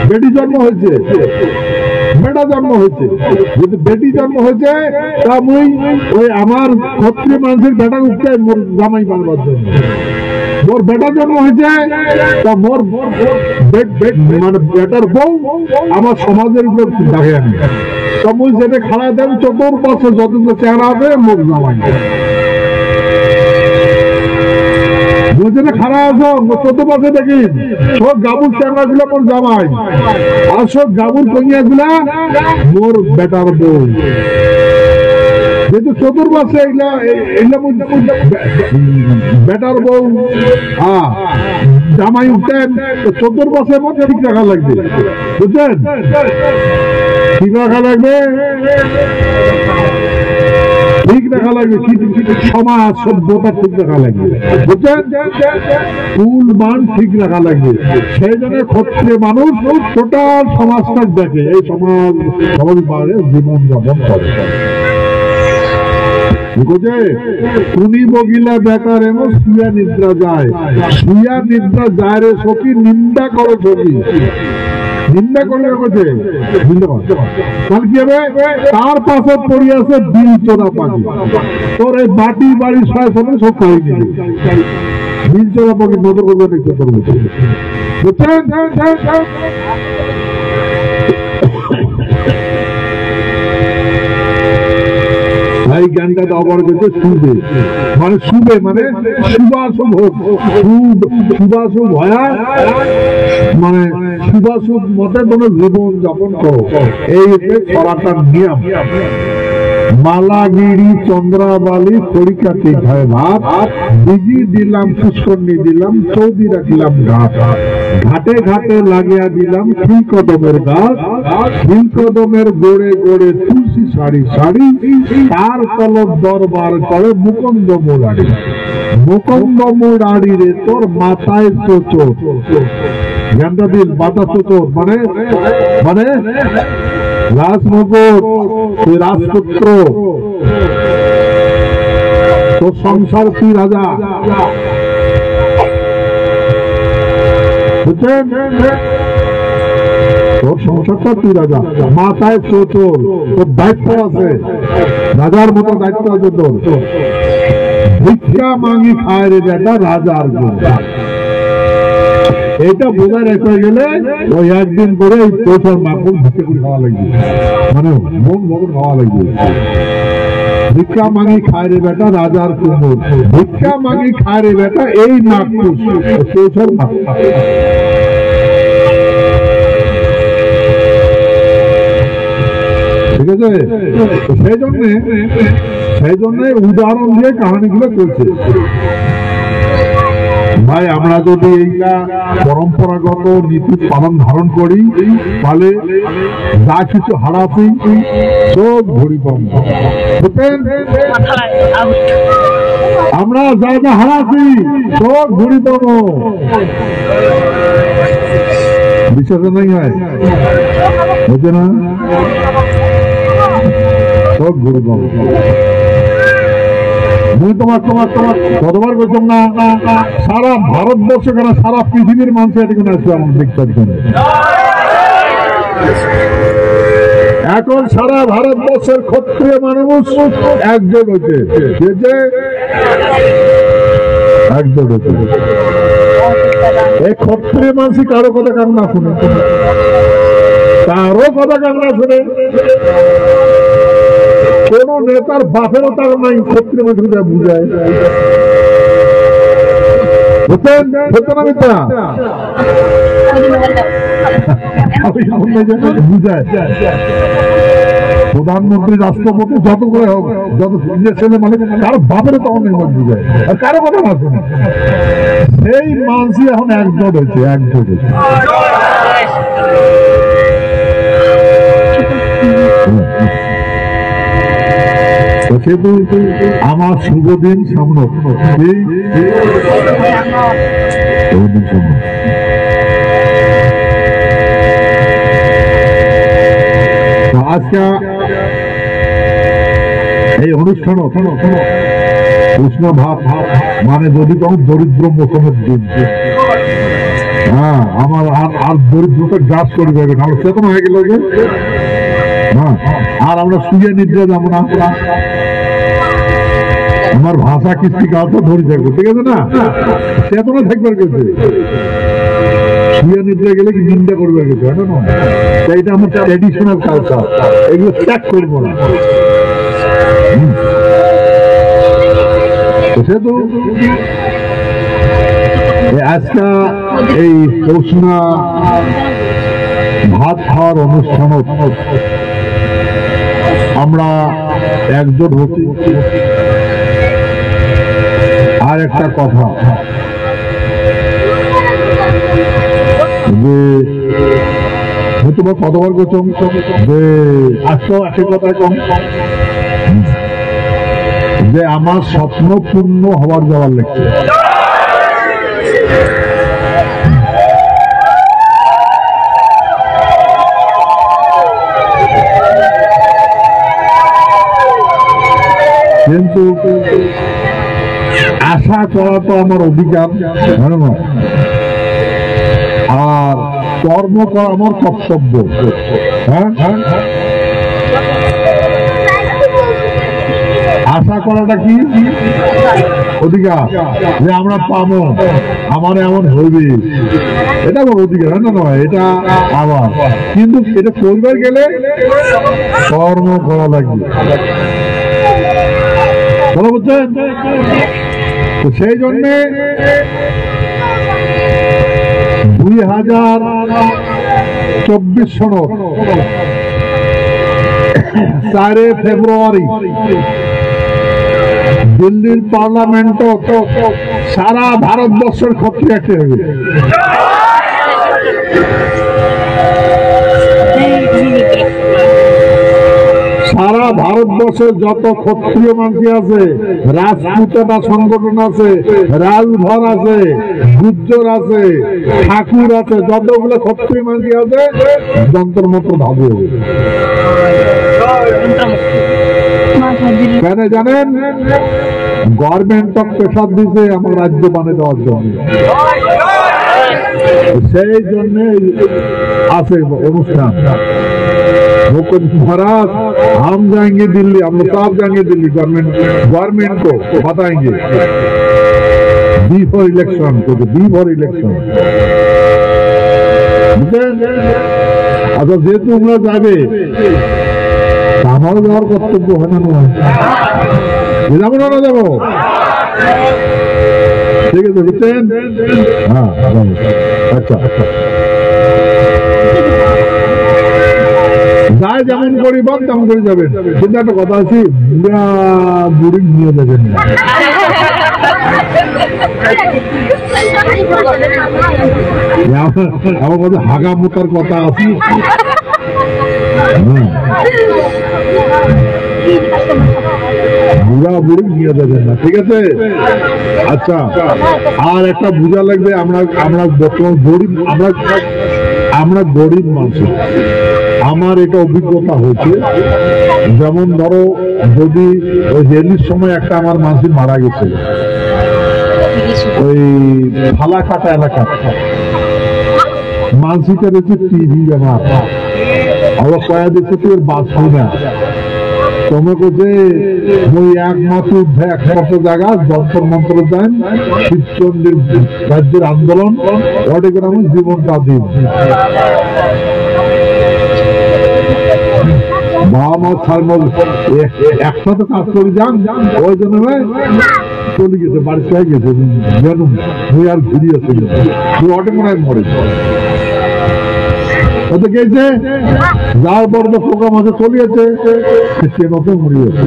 বেটি জন্ম হয়েছে, বেটা জন্ম হয়েছে, যদি বেটি জন্ম হয়েছে তা মুই ওই আমার ক্ষত্রিয় মানুষের বেটা উঠতে মোর জামাই বানবার জন্য মোর বেটা জন্ম হয়েছে, তো মোর মানে বেটার বউ আমার সমাজের উপর দেখে আনি, তো মুই যেটা খাড়া দেন চতুর্পাশে যতগুলো চেহারা হবে মোর জামাই, যেটা খাড়া আছো চতুর্পাশে দেখি সব গাবুর চেহারা গুলো মোর জামাই, আর সব গাবুর কন্যা গুলা মোর বেটার বউ। যেহেতু চতুর্পাশে বেটার বউ জামাই উঠতেন, চতুর্পাশে মধ্যে ঠিক রাখা লাগবে, বুঝছেন? ঠিক রাখা লাগবে, ঠিক রাখা লাগবে, সমাজ সভ্যতা ঠিক রাখা লাগবে, বুঝছেন? কুল মান ঠিক রাখা লাগবে। সেই জন্য ক্ষত্রিয় মানুষ টোটাল সমাজটা দেখে, এই সমাজ সমাজে জীবন যাপন করে। কুনি বগিলা বেকার এমন শুয়া নিদ্রা যায়, শুয়া নিদ্রা যায় রে সখী, নিন্দা করো সখী, নিন্দা করলে তাহলে কি হবে? তার পাশে পড়ে আছে বিল চোরা পাখি, তোর এই বাটি বাড়ি ছয় সব খাই নিবি, বিল চোরা পাখি নজর করবে দেখতে করবো, বুঝছেন? এই জ্ঞানটা ব্যবহার করছে শুভে, মানে শুভে মানে শুভাশুভ, শুভাশুভ ভয়া, মানে শুভাশুভ মতে তোমার জীবন যাপন করো, এই হচ্ছে সরাটার নিয়ম। মালাগিরি চন্দ্রাবালি কড়িকাতে খায় ভাত, দিঘি দিলাম পুষ্করণী দিলাম, চৌদি রাখলাম ঘাট, ঘাটে ঘাটে লাগিয়া দিলাম ফুল কদমের গাছ, ফুল কদমের গোড়ে গোড়ে তুলসী শাড়ি শাড়ি, তার তলব দরবার করে মুকুন্দ মুরারি, মুকুন্দ মুরারি রে তোর মাথায় চোচর, জ্ঞানটা দিন, মাথা চোচর মানে মানে রাজমুকুট, তুই রাজপুত্র, তোর সংসার তুই রাজা, বুঝছেন? তোর সংসারটা তুই রাজা, মাথায় চোচর, তোর দায়িত্ব আছে, রাজার মতো দায়িত্ব আছে তোর। ভিক্ষা মাগি খায় রে বেটা রাজার জন্য, এটা বোঝা রেখে গেলে ওই একদিন করে পয়সার মাখন ভিক্ষা করে খাওয়া লাগবে, মানে মন মগন খাওয়া লাগবে। ভিক্ষা মাগি খায় রে বেটা রাজার কুমোর, ভিক্ষা মাগি খায় রে বেটা এই মাকুস পয়সার মাখ, ঠিক আছে? সেই জন্য উদাহরণ দিয়ে কাহানিগুলো করছে। ভাই আমরা যদি এইটা পরম্পরাগত নীতি পালন ধারণ করি, তাহলে যা কিছু হারাছি সব ঘুরি পাব। আমরা যা যা হারাছি সব ঘুরি পাব, বিশ্বাস নাই হয়, বুঝছে না? সব ঘুরি পাব। তোমার তোমার তোমার কতবার বলতাম না, সারা ভারতবর্ষ কেন সারা পৃথিবীর মানুষ এখানে আসবে আমার দেখতে জন্য। এখন সারা ভারতবর্ষের ক্ষত্রিয় মানুষ একজোট হচ্ছে, একজোট হচ্ছে। এই ক্ষত্রিয় মানুষ কারো কথা কান না শুনে, কারো কথা কান না শুনে, কোন নেতার বাপেরও তার নাই ক্ষত্রিয় মানুষরা বুঝায়, বুঝছেন? সত্য না মিথ্যা? বুঝায় প্রধানমন্ত্রী রাষ্ট্রপতি যত করে হোক, যত ছেলে মানে কারো বাপেরও তখন বুঝায়, আর কারো কথা না শুনে। সেই মানুষই এখন একজোট হয়েছে, একজোট হয়েছে। সেহেতু আমার শুভদিন সামনে, আজকে এই অনুষ্ঠান কৃষ্ণ ভাব মানে যদি তখন দরিদ্র মোচনের দিন, হ্যাঁ আমার আর দরিদ্রতা গ্রাস করে যাবে, কারণ চেতন হয়ে গেল যে, হ্যাঁ আর আমরা শুয়ে নিদ্রা যাবো না, আমার ভাষা কিস্তি কাউকে ধরে থাকবো, ঠিক আছে না? চেতনা থাকবার গেছে, শুয়ে নিতে গেলে কি নিন্দা করবে গেছে, এইটা আমার ট্র্যাডিশনাল কালচার, এগুলো ত্যাগ করবো না। সেহেতু আজকে এই পৌষনা ভাত খাওয়ার অনুষ্ঠান আমরা একজোট হচ্ছি। আর একটা কথা যে তোমার কতবার করছো যে আজকে একই কথা কম যে আমার স্বপ্ন পূর্ণ হওয়ার যাওয়ার লেগছে। কিন্তু আশা করা তো আমার অধিকার, আর কর্ম করা আমার কর্তব্য। হ্যাঁ, আশা করাটা কি অধিকার, যে আমরা পাবো, আমার এমন হইবে, এটা আমার অধিকার না নয়, এটা আবার। কিন্তু এটা করবে গেলে কর্ম করা লাগবে, বুঝছেন? তো সেই জন্যে 2024 সনের 4 ফেব্রুয়ারি দিল্লির পার্লামেন্ট সারা ভারতবর্ষের ক্ষত্রিয় একটি হবে। সারা ভারতবর্ষের যত ক্ষত্রিয় মানুষ আছে, রাজপুতানা সংগঠন আছে, রাজভর আছে, গুজ্জর আছে, ঠাকুর আছে, যতগুলো ক্ষত্রিয় মানুষ আছে যন্ত্র মন্ত্র ধাবু হবে। কেন জানেন? গভর্নমেন্ট অফ প্রেসার দিছে আমার রাজ্য বানিয়ে দেওয়ার জন্য, সেই জন্য আছে অনুষ্ঠান। महाराज हम जाएंगे दिल्ली, हम लोग सब जाएंगे दिल्ली, गवर्नमेंट को बताएंगे बिफोर इलेक्शन को, बिफोर इलेक्शन। अच्छा जेहेतु আমরা যাবে, আমারও যাওয়ার কর্তব্য হয় না নয়, যাবো না যাবো, ঠিক আছে বুঝছেন? হ্যাঁ আচ্ছা যাই যেমন করিবেন তেমন করে যাবেন, কিন্তু একটা কথা আছে, বুড়া বুড়ি নিয়ে যাবেন না। আমার কাছে হাগা মোতার কথা আছে, বুড়া বুড়ি নিয়ে যাবেন না, ঠিক আছে? আচ্ছা, আর একটা বোঝা লাগবে, আমরা বর্তমান গরিব, আমরা গরিব মানুষ। আমার এটা অভিজ্ঞতা হয়েছে, যেমন ধরো যদি ওই রেলির সময় একটা আমার মাঝি মারা গেছে ওই ফালাকাটা এলাকা, মাঝিটা দেখছে টিভি আমার আবার কয়া দেখছে তোর বাঁচবি না, তোমাকে যে ওই একমাত্র একমাত্র জায়গা যন্ত্র মন্ত্র দেন শীতচন্দ্রের রাজ্যের আন্দোলন, ওটা করে আমার জীবনটা দিন। বাবা মা একসাথে কাজ করে যান, ওই জন্য চলে গেছে, বাড়ি চলে গেছে, জানুন আর ঘুরিয়ে চলে অটো মনে হয় মরে ওতে গেছে, যাওয়ার পর তো প্রোগ্রাম আছে চলে গেছে, সে মতো মরে গেছে।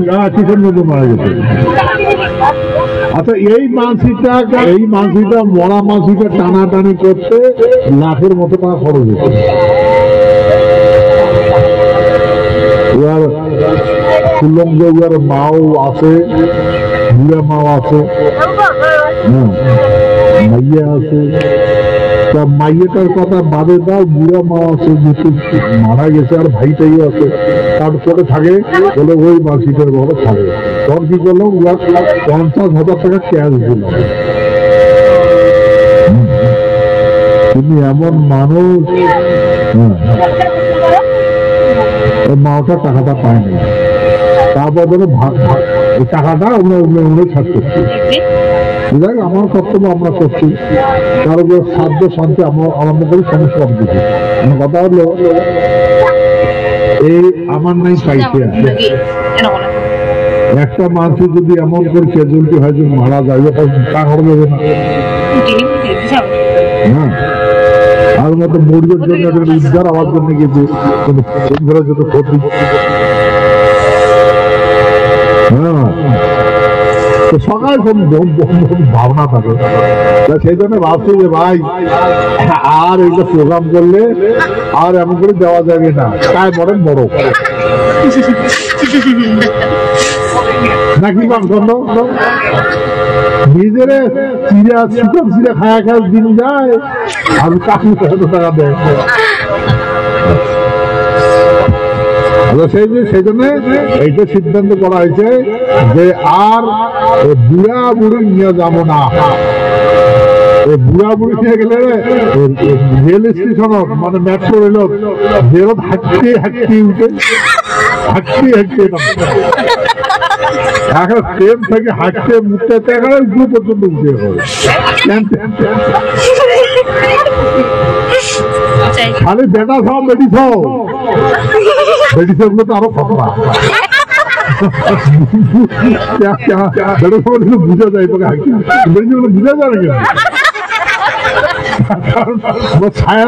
হ্যাঁ কিষণ মধ্যে মারা গেছে। আচ্ছা এই মানসিটা মরা মানসিটা টানাটানি করতে লাখের মতো টাকা খরচ হয়েছে। এবার কুলঙ্গ মাও আছে, বুড়া মাও আছে, মাইয়া আছে, তা মাইয়াটার কথা বাদে দাও, বুড়া মা আছে যেহেতু মারা গেছে, আর ভাইটাই আছে তারপরে থাকে বলে ওই মাসিটার ঘরে থাকে। তখন কি করলাম, 50,000 টাকা ক্যাশ দিলাম। তুমি এমন মানুষ, মাওটা টাকাটা পায়নি, তারপর ধরো ভাগ এই টাকাটা আমরা ছাড় করছি। দেখ আমার কর্তব্য আমরা করছি, তার উপর সাধ্য শান্তি আরম্ভ করে সমস্যা কম দিচ্ছি। আমার কথা হলো এই আমার নাই পাইছে একটা মানুষের যদি এমন করে ক্যাজুয়ালিটি হয় যে মারা যায় টাকা দেবে না, হ্যাঁ আর মতো মরিদের জন্য উদ্ধার হওয়ার জন্য গেছে কোনো যত ক্ষতি, হ্যাঁ সকাল ভাবনা থাকে। সেই জন্য ভাবছি যে ভাই আর এইটা প্রোগ্রাম করলে আর এমন করে দেওয়া যাবে না, তাই বলেন বড় নাকি নিজের চিরা চিকন চিরা খায়া খায় দিন যায় আর কাকু টাকা দেয়। সেই জন্য এইটা সিদ্ধান্ত করা হয়েছে যে আর বুড়া বুড়ি নিয়ে যাবো না। বুড়া বুড়ি নিয়ে গেলে রেল স্টেশন মানে মেট্রো রেল রেলত হাঁটতে হাঁটতে উঠে এখন ট্রেন থেকে হাঁটতে মুখতে উপর পর্যন্ত উঠে হবে। খালি বেটা সব বেটি সব বেটি সবগুলো তো আরো খতরা, বুঝা যায় তোকে বেটি সবগুলো বুঝা যায় না কেন ছায়া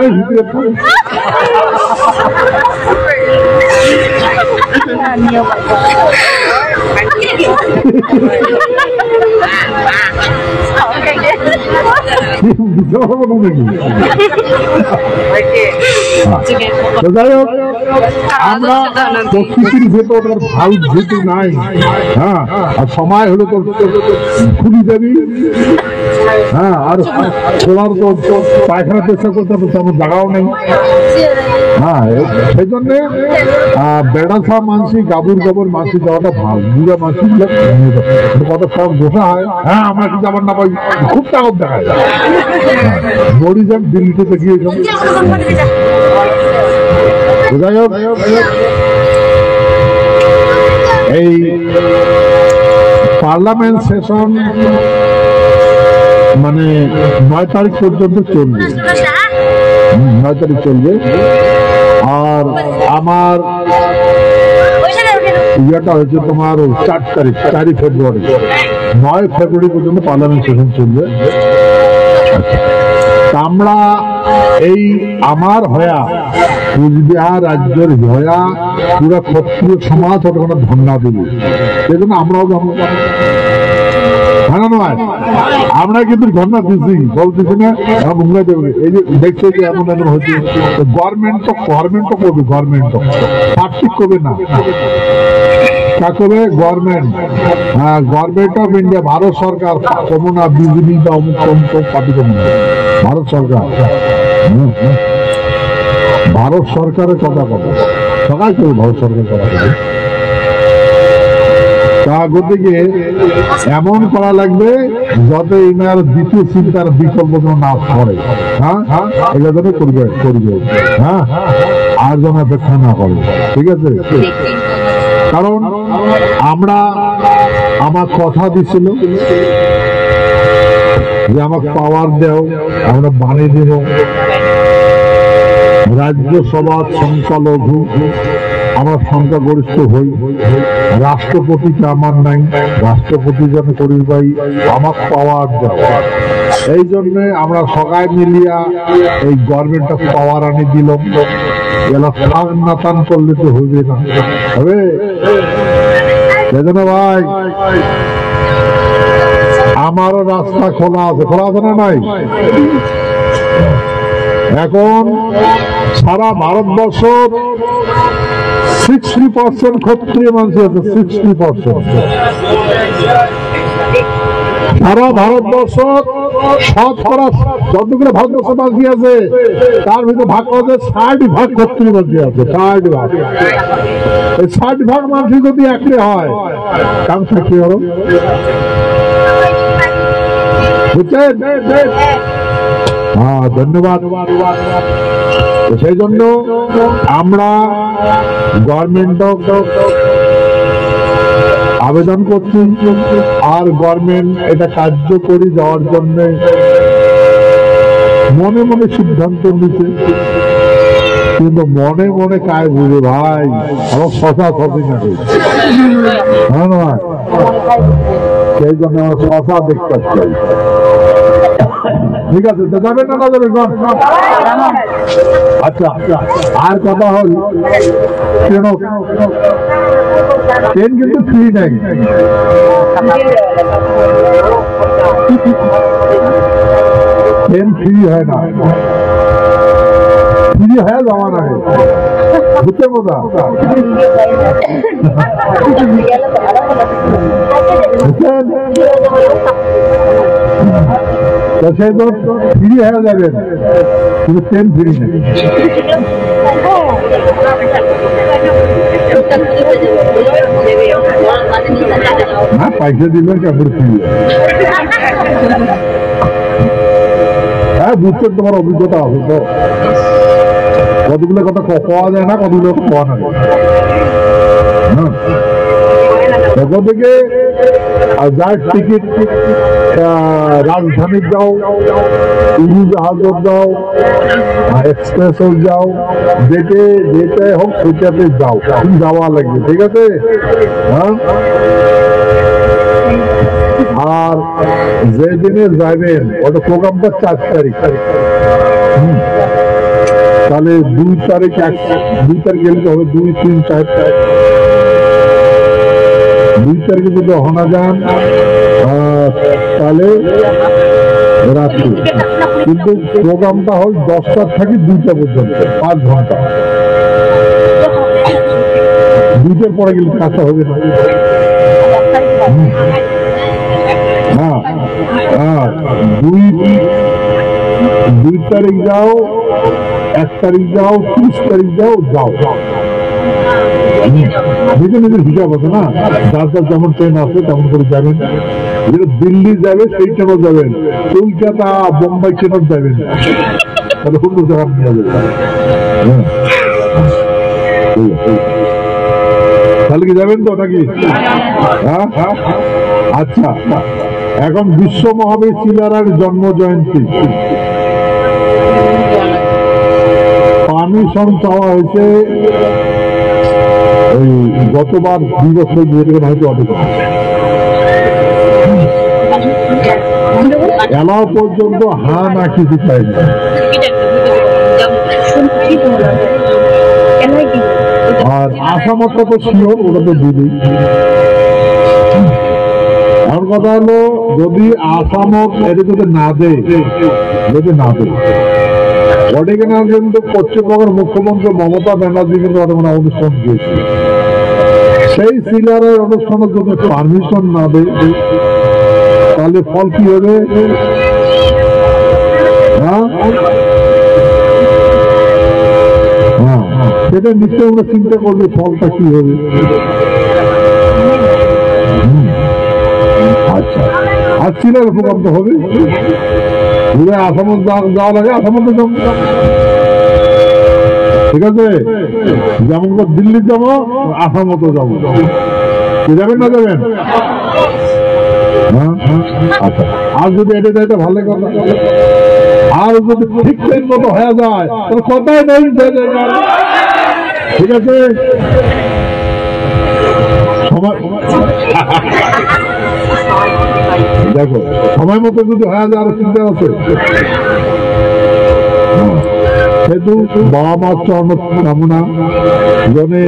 আমরা প্রকৃতির ভেতর ভালো যেহেতু নাই, হ্যাঁ আর সময় হলে তো খুলি দেবি, হ্যাঁ আর সোনার তো পায়খানা চেষ্টা করতে হবে, তেমন জায়গাও নেই। হ্যাঁ সেই জন্যে বেড়া খাওয়া মানসি গাবুর গাবুর মানসি যাওয়াটা ভালো, বুড়া মানসি কত সব বসা হয়। হ্যাঁ আমরা কি যাবার না পাই, খুব তাগত দেখা যায়। মরি যাক দিল্লিতে দেখিয়ে যাই হোক, এই পার্লামেন্ট সেশন মানে 9 তারিখ পর্যন্ত চলবে, 9 তারিখ চলবে। আর আমার ইয়েটা হয়েছে তোমার 4 তারিখ 4 ফেব্রুয়ারি, 9 ফেব্রুয়ারি পর্যন্ত পার্লামেন্ট সেশন চলবে। আমরা এই আমার হয়া কুচবিহার রাজ্যের হয়া পুরা ক্ষত্রিয় সমাজ ওটা ধন্যা দিল, সেই জন্য আমরাও নয় আমরা কিন্তু ধর্ণা দিচ্ছি, বলতেছি না মুঙ্গা দেবে। এই যে দেখছে যে এমন এমন হচ্ছে, গভর্নমেন্ট তো করবে, গভর্নমেন্ট তো পার্টিক করবে না, তা করবে গভর্নমেন্ট। হ্যাঁ গভর্নমেন্ট অফ ইন্ডিয়া, ভারত সরকার, কমনা বিজেপি বা অমুক তমুক পার্টি কমনা, ভারত সরকার, ভারত সরকারের কথা সবাই করবে, ভারত সরকার কথা বলবে। গতিকে এমন করা লাগবে যাতে ইনার দ্বিতীয় চিন্তার বিকল্প যেন না করে, হ্যাঁ এটা যেন করবে, হ্যাঁ আর যেন অপেক্ষা না করে, ঠিক আছে? কারণ আমরা আমার কথা দিছিল যে আমাকে পাওয়ার দেও, আমরা বানিয়ে দিব রাজ্যসভার সংখ্যালঘু, আমরা সংখ্যাগরিষ্ঠ হই, রাষ্ট্রপতিকে আমার নাই, রাষ্ট্রপতি যেন করিস ভাই আমার পাওয়ার দেওয়া। এই জন্য আমরা সবাই মিলিয়া এই গভর্নমেন্টটা পাওয়ার আনি দিলাম। এলা থাক নাতান করলে তো হইবে না, হবে ভাই। আমারও রাস্তা খোলা আছে না নাই? এখন সারা ভারতবর্ষ 60% ক্ষত্রিয় মানুষ আছে, 60%। সারা ভারতবর্ষ শতকরা যতগুলো ভারতবর্ষ বাসী আছে তার ভিতরে ভাগ আছে 60% ক্ষত্রিয় বাসী আছে, 60%। এই 60% মানুষ যদি একটি হয় কাম থাকি হল, বুঝছেন? হ্যাঁ, ধন্যবাদ। সেই জন্য আমরা গভর্নমেন্ট আবেদন করছি, আর গভর্নমেন্ট এটা কার্যকরী যাওয়ার জন্য মনে মনে সিদ্ধান্ত নিচ্ছে, কিন্তু মনে মনে কায় বুঝে ভাই আমার শশা সবই না, হ্যাঁ নয়, সেই জন্য আমার শশা দেখতে চাই। ঠিক আছে, যাবেন না যাবেন? আচ্ছা, আর কথা হল ট্রেন কিন্তু ফ্রি নাই, ট্রেন ফ্রি হয় না, ফ্রি হয়ে যাওয়া না, বুঝতে কথা? সেই তো ফ্রি হয়ে যাবেন, কিন্তু ট্রেন ফ্রি নেই। না, পয়সা দিবেন কেমন ফ্রি? হ্যাঁ, বুঝছেন, তোমার অভিজ্ঞতা আছে তো, কতগুলো কথা পাওয়া যায় না, কতগুলো পাওয়া না। তখন থেকে যার টিকিট রাজধানীর যাও, উড়োজাহাজত যাও, এক্সপ্রেসও যাও, যেতে হোক সেটাতে যাও, তুমি যাওয়া লাগবে, ঠিক আছে? হ্যাঁ, আর যেদিনে যাবেন ওটা প্রোগ্রামটা 4 তারিখ, তাহলে 2 তারিখ গেলে হবে 2, 3, 4 তারিখ। 2 তারিখে যদি রওনা যান তাহলে রাত্রি, কিন্তু প্রোগ্রামটা হল 10টা থেকে 2টা পর্যন্ত, 5 ঘন্টা। 2টার পরে গেলে কাজটা হবে না। হ্যাঁ, হ্যাঁ, 2 তারিখ যাও, 1 তারিখ যাও, 30 তারিখ যাও, নিজের নিজের হিসাব আছে না, যার যার যেমন ট্রেন আছে তেমন করে যাবেন। যেটা দিল্লি যাবে সেই ট্রেনও যাবেন, কলকাতা বোম্বাই ট্রেনও যাবেন, তাহলে অন্য জায়গা নিয়ে যাবে। তাহলে কি যাবেন তো নাকি? হ্যাঁ, আচ্ছা, এখন বিশ্ব মহাবীর চিলারার জন্ম জয়ন্তী পারমিশন চাওয়া হয়েছে। ওই গতবার 2 বছর ধরে হয়তো অনেক এলাও পর্যন্ত হা না কিছু চাইনি, আর আসামটা তো শিওর, ওটা তো দিবি। আমার কথা হলো, যদি আসামত এটা যদি না দেয়, ওটাকে না, কিন্তু পশ্চিমবঙ্গের মুখ্যমন্ত্রী মমতা ব্যানার্জি কিন্তু ওটা অনুষ্ঠান দিয়েছিল। সেই সিলারের অনুষ্ঠানের যদি পারমিশন না দেয় তাহলে ফল কি হবে? হ্যাঁ, সেটা নিশ্চয় আমরা চিন্তা করলে ফলটা কি হবে। আচ্ছা, আর সিলার প্রোগ্রাম তো হবে, ঘুরে আসামত যাওয়া লাগে, আসামত যাবো, ঠিক আছে? যেমন দিল্লি যাবো, আসামত যাবো, যাবেন না যাবেন? আচ্ছা, আর যদি এটা যাইতে ভালো কথা, আর যদি ঠিক টাইম মতো হয়ে যায় তাহলে কথাই নেই, ঠিক আছে? দেখো, সময় মতো যদি হয়ে যায় আরো চিন্তা আছে। সেহেতু বাবা মার চরণ কামনা জনে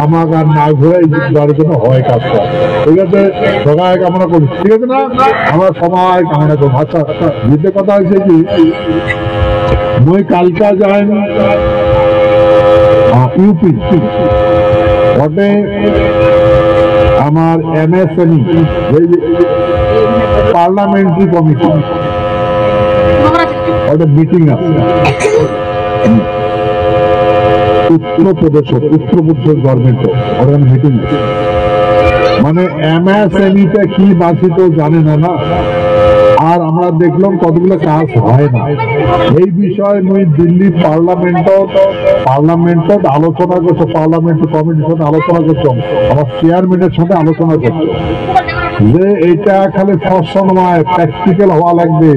আমাকে আর না ঘুরে যার জন্য হয় কাজটা, ঠিক আছে? সবাই কামনা করি, ঠিক আছে না? আমরা সবাই কামনা করি। আচ্ছা, যেতে কথা হয়েছে কি, মই কালকা যাই ইউপি, ওটে আমার MSME পার্লামেন্টারি কমিশন ওটা মিটিং আছে উত্তরপ্রদেশের গভর্নমেন্ট, ওখানে মিটিং আছে। মানে MSME টা কি বাঁচিত জানে না, আর আমরা দেখলাম কতগুলো কাজ হয় না। এই বিষয়ে মুই দিল্লি পার্লামেন্টত আলোচনা করছো, পার্লামেন্ট কমিটির সাথে আলোচনা করছো, আমার চেয়ারম্যানের সাথে আলোচনা করছো যে এটা খালি ফসল নয়, প্র্যাকটিক্যাল হওয়া লাগবে।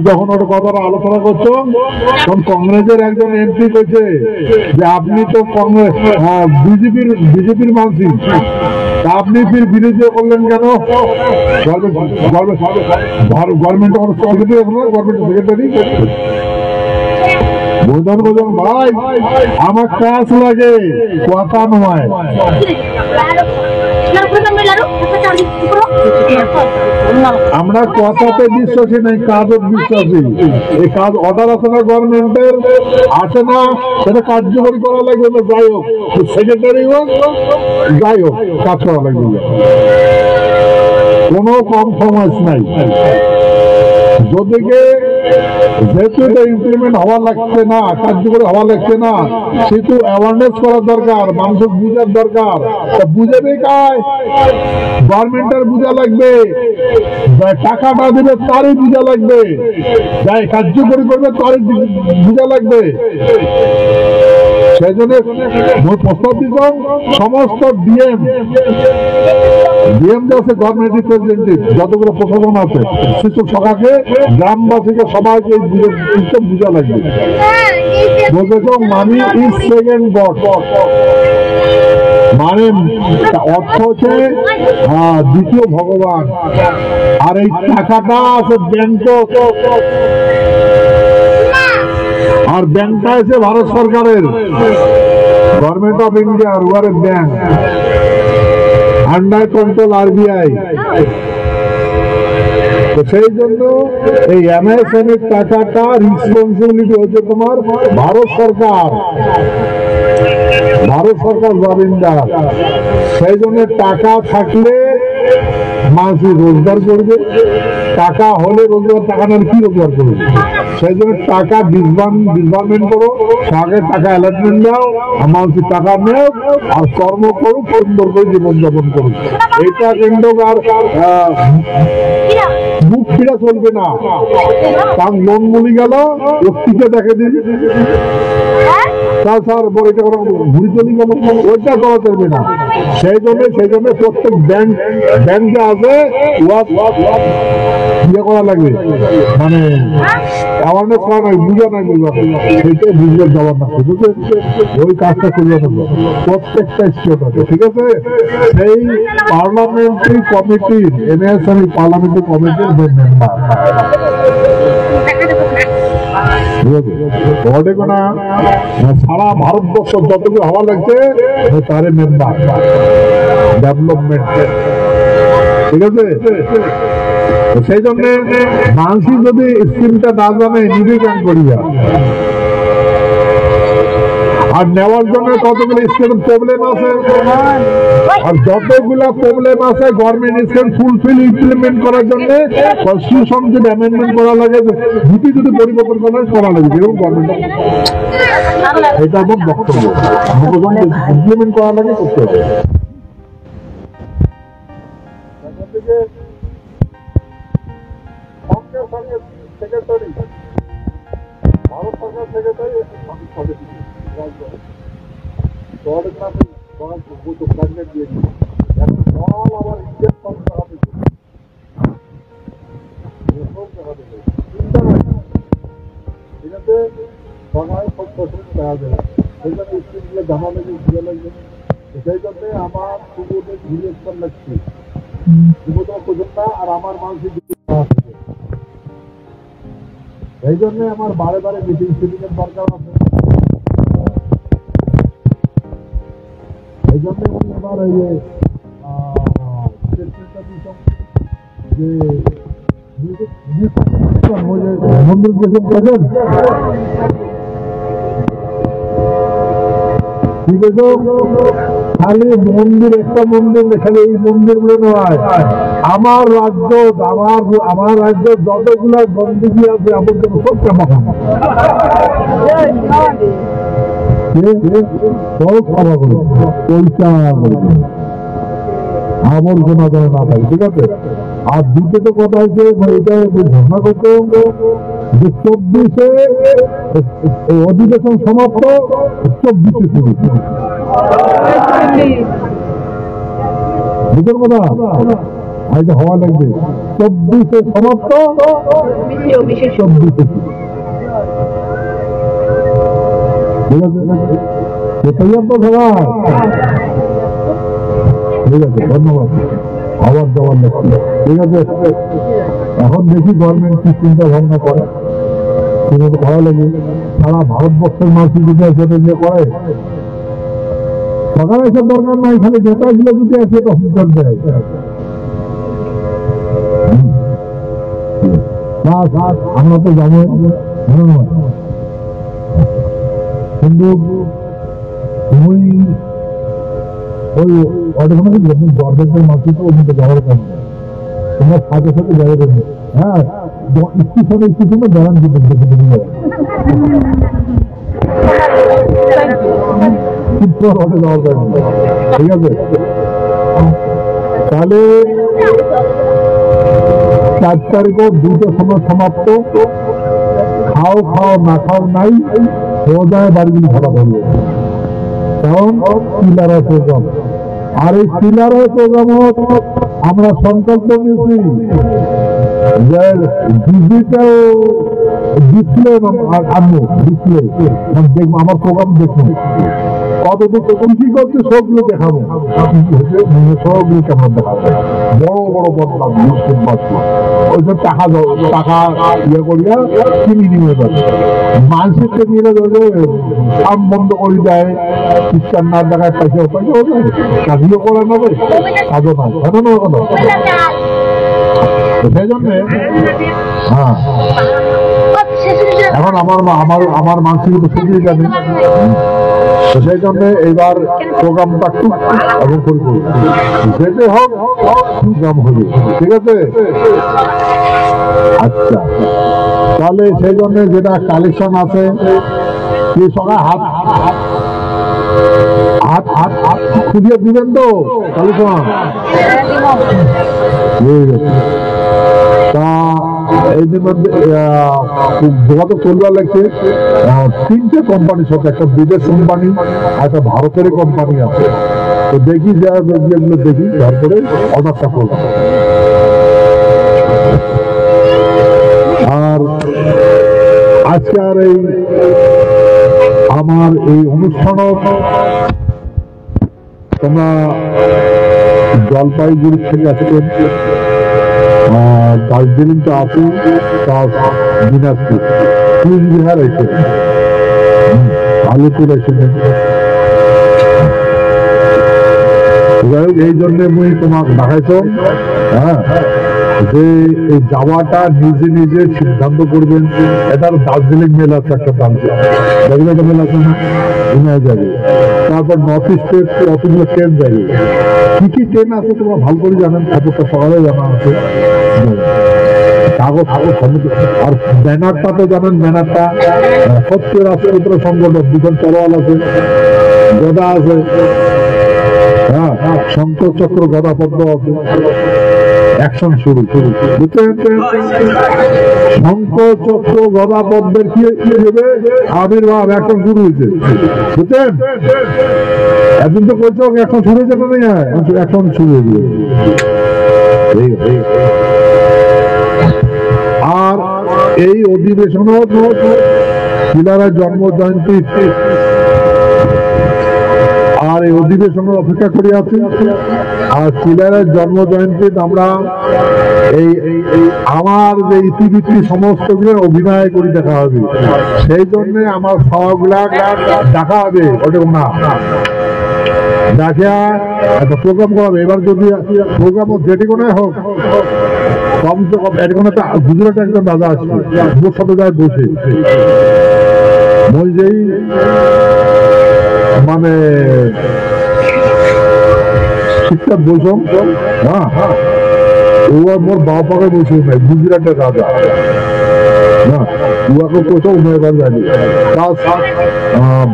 যখন ওর কথা আলোচনা করছো তখন কংগ্রেসের একজন এমপি কইছে যে আপনি তো বিজেপির মানসি, আপনি ফির বিরোধী করলেন কেন? গভর্নমেন্ট সেক্রেটারি বোঝান ভাই, আমার কাজ লাগে, কথা নয়। আমরা কথাতে বিশ্বাসী নাই, কাজে বিশ্বাসী। এই কাজ অর্ডার আছে না গভর্নমেন্টের, আছে না, সেটা কার্যকরী করা লাগবে। যাই হোক, সেক্রেটারি হোক, যাই হোক, কাজ করা লাগবে, কোনো কম্প্রোমাইজ নাই। যদিকে যেহেতু এটা ইমপ্লিমেন্ট হওয়া লাগছে না, কার্যকরী হওয়া লাগছে না, সেহেতু অ্যাওয়ারনেস করার দরকার, মানুষের বুঝার দরকার। বুঝাবে কায়? গভর্নমেন্টের বুঝা লাগবে, টাকাটা দেবে তারই বুঝা লাগবে, যাই কার্যকরী করবে তারই বুঝা লাগবে। সেই জন্য প্রস্তাব দিতাম সমস্ত ডিএম যে আছে, গভর্নমেন্ট রিপ্রেজেন্টেটিভ যতগুলো প্রশাসন আছে, শিশু সখাকে, গ্রামবাসীকে, সবাইকে বুঝা লাগবে। মানি ইজ সেকেন্ড গড, মানে অর্থ হচ্ছে দ্বিতীয় ভগবান। আর এই টাকাটা আছে ব্যাংক, আর ব্যাংকটা আছে ভারত সরকারের, গভর্নমেন্ট অফ ইন্ডিয়া রুয়ারের ব্যাংক, আন্ডার কন্ট্রোল আরবিআই। সেই জন্য এই এমএসএম এর টাকাটা রেসপন্সিবিলিটি হচ্ছে তোমার ভারত সরকার, জমিনদার। সেই জন্য টাকা থাকলে মানুষ রোজগার করবে, টাকা হলে রোজগার, টাকা না কি রোজগার করবে? সেই জন্য টাকা ডিসবার্সমেন্ট করো, আগে টাকা অ্যালটমেন্ট দাও, মানুষ টাকা নেও, আর কর্ম করুক, সুন্দর করে জীবনযাপন করুক। এটা কিন্তু আর মুখ ফিরা চলবে না, কারণ লোন মুলি গেল ওটিকে দেখে দিন, স্যার এটা ঘুরি চলি গেল, ওইটা করা চলবে না। সেই জন্য প্রত্যেক ব্যাংকে আছে ইয়ে করা লাগবে, মানে অ্যাওয়ারনেস করা লাগবে, বুঝা লাগবে, সেইটাই বুঝবে জবাব না, ওই কাজটা করবে না প্রত্যেকটা স্টেট আছে, ঠিক আছে? সেই পার্লামেন্টারি কমিটির এনএসএম পার্লামেন্টারি কমিটির মেম্বার সারা ভারতবর্ষ যতগুলো হওয়া লাগছে তারে মেম্বার ডেভেলপমেন্ট, ঠিক আছে? সেই জন্য মানুষ যদি স্কিমটা না জানে নিজে কেন করিয়া, আর নেওয়ার জন্য কতগুলো স্কিম প্রবলেম আছে, আর যতগুলো প্রবলেম আছে গভর্নমেন্ট স্কিম ফুলফিল ইমপ্লিমেন্ট করার জন্য কনস্টিটিউশন যদি অ্যামেন্ডমেন্ট করা লাগে, নীতি যদি পরিবর্তন করা লাগে, যেরকম গভর্নমেন্ট, এটা আমার বক্তব্য, ইমপ্লিমেন্ট করা লাগে, করতে হবে। সেক্রেটারি ভারত সরকার সেক্রেটারি দিয়ে আবার ইন্ডিয়ান এটাতে সবাই সব ফসল দেওয়া যাবে, সেটা স্কিমগুলো জানা লাগবে, ঘুরে লাগবে। সেই জন্য আমার সুবোধে ঘুরে লাগছে, সুবোধ পর্যন্ত, আর আমার মানুষের এই জন্য আমার বারে বারে মিটিং সিটিংয়ের দরকার আছে। এই জন্য আমার এই যে মন্দির গেছেন করেন, ঠিক আছে? খালি মন্দির, একটা মন্দির খালি এই মন্দির গুলো নয়, আমার রাজ্য যতগুলা গন্ডগি আছে আমার জন্য সব ক্ষমা করো, পয়সা আবর্জনা যেন না থাকে, ঠিক আছে? আর দ্বিতীয়ত কথা হচ্ছে এটা ঘোষণা করতে যে 24-এ অধিবেশন সমাপ্ত, 24-এ শুরু। বুঝলেন কথা? এটা হওয়া লাগবে 24-এ সমাপ্ত, 24-এ শুরু। ঠিক আছে, তৈরি তো সবাই? ঠিক আছে, ধন্যবাদ। আবার দেওয়ার লাগছে। ঠিক আছে, এখন দেখি গভর্নমেন্ট কি চিন্তা ভাবনা করে, কিন্তু ভালো লাগে। সারা ভারতবর্ষের মানুষ যদি সেটা নিয়ে করে, সকালে এসব দরকার নাই, খালি নেতাগুলো যদি আছে তো হুঙ্কার দেয়। আমরা তো যাবো, কিন্তু ওই গভর্নমেন্টের মানুষ তো ওই যাওয়ার কাজ, তোমরা সাথে সাথে যাবে। হ্যাঁ, স্টেশনে গ্যারান্টি দেখে ঠিক আছে। তাহলে 4 তারিখও 2টার সময় সমাপ্ত। খাও খাও না খাও নাই, সোজায় বাড়িগুলি ভাড়া ধরবে, কারণ পিলারের প্রোগ্রাম। আর এই পিলারের প্রোগ্রাম আমরা সংকল্প নিয়েছি যে ডিজিটাল ডিসপ্লে আনবো, ডিসপ্লে দেখবো, আমার প্রোগ্রাম দেখুন কতটুকু কি করছে সবগুলো দেখাবো, সবগুলো ক্যামেরা দেখাবো। বড় বড় বদলাম ওইসব টাকা ইয়ে করিয়া কিনে নিয়ে যাবে। মানুষকে নিয়ে যাবে, কাম বন্ধ করে দেয়, চিৎকার না দেখায়, পয়সা কাজও করে নেবে, কাজও নাই, এখন না কথা। সেই জন্যে হ্যাঁ, এখন আমার মানসিক তো সুযোগ জানি, সেই জন্য এইবার প্রোগ্রামটা খুব এবং যেতে হোক প্রোগ্রাম হবে। ঠিক আছে, আচ্ছা। তাহলে সেই জন্য যেটা কালেকশন আছে, সবাই হাত হাত হাত হাত খুঁজিয়ে দিবেন তো কালেকশন। ঠিক আছে, তা এই মধ্যে যোগাযোগ করবার লাগছে 3টে কোম্পানির সাথে, একটা বিদেশ কোম্পানি, একটা ভারতের কোম্পানি আছে। তো দেখি যেগুলো দেখি, তারপরে অর্ডারটা করব। আর আজকে আর এই আমার এই অনুষ্ঠান তোমরা জলপাইগুড়ি থেকে আসছেন, দার্জিলিং তো আছে, দিনাজপুর, কুচবিহার এসে, আলিপুর এসে। এই জন্য মুই তোমাকে দেখাইছো, হ্যাঁ, যে এই যাওয়াটা নিজে নিজে সিদ্ধান্ত করবেন। এটার দার্জিলিং মেল আছে, একটা দার্জিলিং একটা মেল আছে না, ঘুমিয়ে যাবে। তারপর নর্থ ইস্টে কতগুলো ট্রেন যাবে, কি কি ট্রেন আছে তোমরা ভালো করে জানেন, খবরটা সকালে জানা আছে। কাগজ আর ব্যানারটা তো জানেন, ব্যানারটা সত্য রাষ্ট্রপতি সংগঠন, দুজন তরোয়াল আছে, গদা আছে, হ্যাঁ, শঙ্খ চক্র গদা পদ্ম আছে। অ্যাকশন শুরু, বুঝছেন? শঙ্খ চক্র গদা পদ্মের কি দেবে আবির্ভাব, অ্যাকশন শুরু হয়েছে, বুঝছেন? একদিন তো বলছো অ্যাকশন শুরু হয়েছে না, অ্যাকশন শুরু হয়ে গেছে। আর এই অধিবেশন পিলারের জন্ম জয়ন্তী, আর এই অধিবেশনের অপেক্ষা করে আছি। আর পিলারের জন্ম জয়ন্তী আমরা এই আমার যে ইতিবৃত্তি সমস্ত অভিনয় করে দেখা হবে, সেই জন্য আমার সবগুলা দেখা হবে। ওটা না দেখা একটা প্রোগ্রাম করাবে। এবার যদি প্রোগ্রাম যেটি কোনো হোক, কমসে কম এরকম একটা গুজরাটে একজন দাদা আসবে, ওর সাথে যায় বসে মই যেই মানে শিক্ষা বলছম, হ্যাঁ, ও মোর বাবা পাকে বসে নাই, গুজরাটের রাজা না, উহাকে কোথাও উমেবার জানি।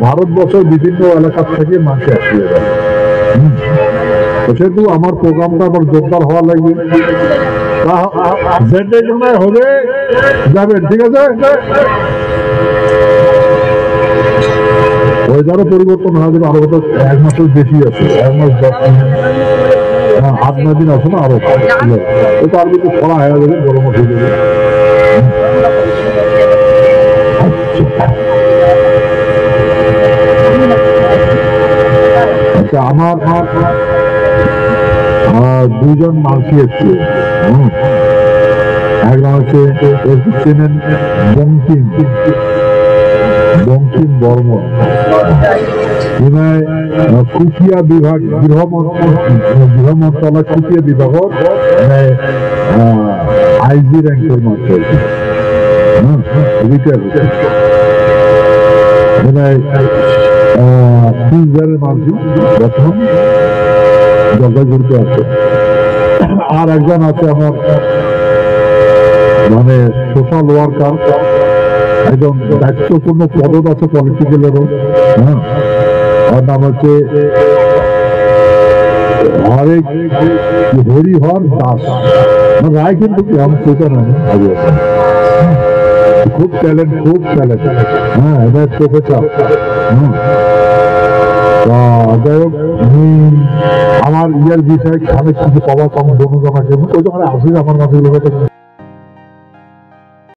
ভারতবর্ষের বিভিন্ন এলাকার থেকে মাঝে আসিয়ে যায়। সেহেতু আমার প্রোগ্রামটা আবার জোরদার হওয়া লাগবে। যেটা সময় হবে যাবেন, ঠিক আছে। ওয়েদারও পরিবর্তন হয়ে যাবে, আরো হয়তো 1 মাসের বেশি আছে, 1 মাস 10 দিন, 8-9 দিন আছে না, আরো তার ভিতরে খরা হয়ে যাবে, গরম হয়ে যাবে। আচ্ছা, আমার 2জন মানসি এসছে। একজন হচ্ছে চেনেন বঙ্কিম বর্মন, খুফিয়া বিভাগ, গৃহ মন্ত্রণালয় খুফিয়া বিভাগ আইজি র্যাঙ্কের মাত্র মানসি বর্তমান জলপাইগুড়িতে আছে। আর একজন আছে আমার মানে সোশ্যাল ওয়ার্কার, একদম দায়িত্বপূর্ণ পদত আছে পলিটিক্যালেরও। ওর নাম হচ্ছে হরিহর দাস রায়, কিন্তু আমি সেটা নয়, খুব ট্যালেন্ট, এটা প্রফেসর। যাই হোক, আমার ইয়ার বিষয়ে অনেক কিছু পাওয়া কম, দোনো জনাকে ওই যখন আসি আমার মাঝে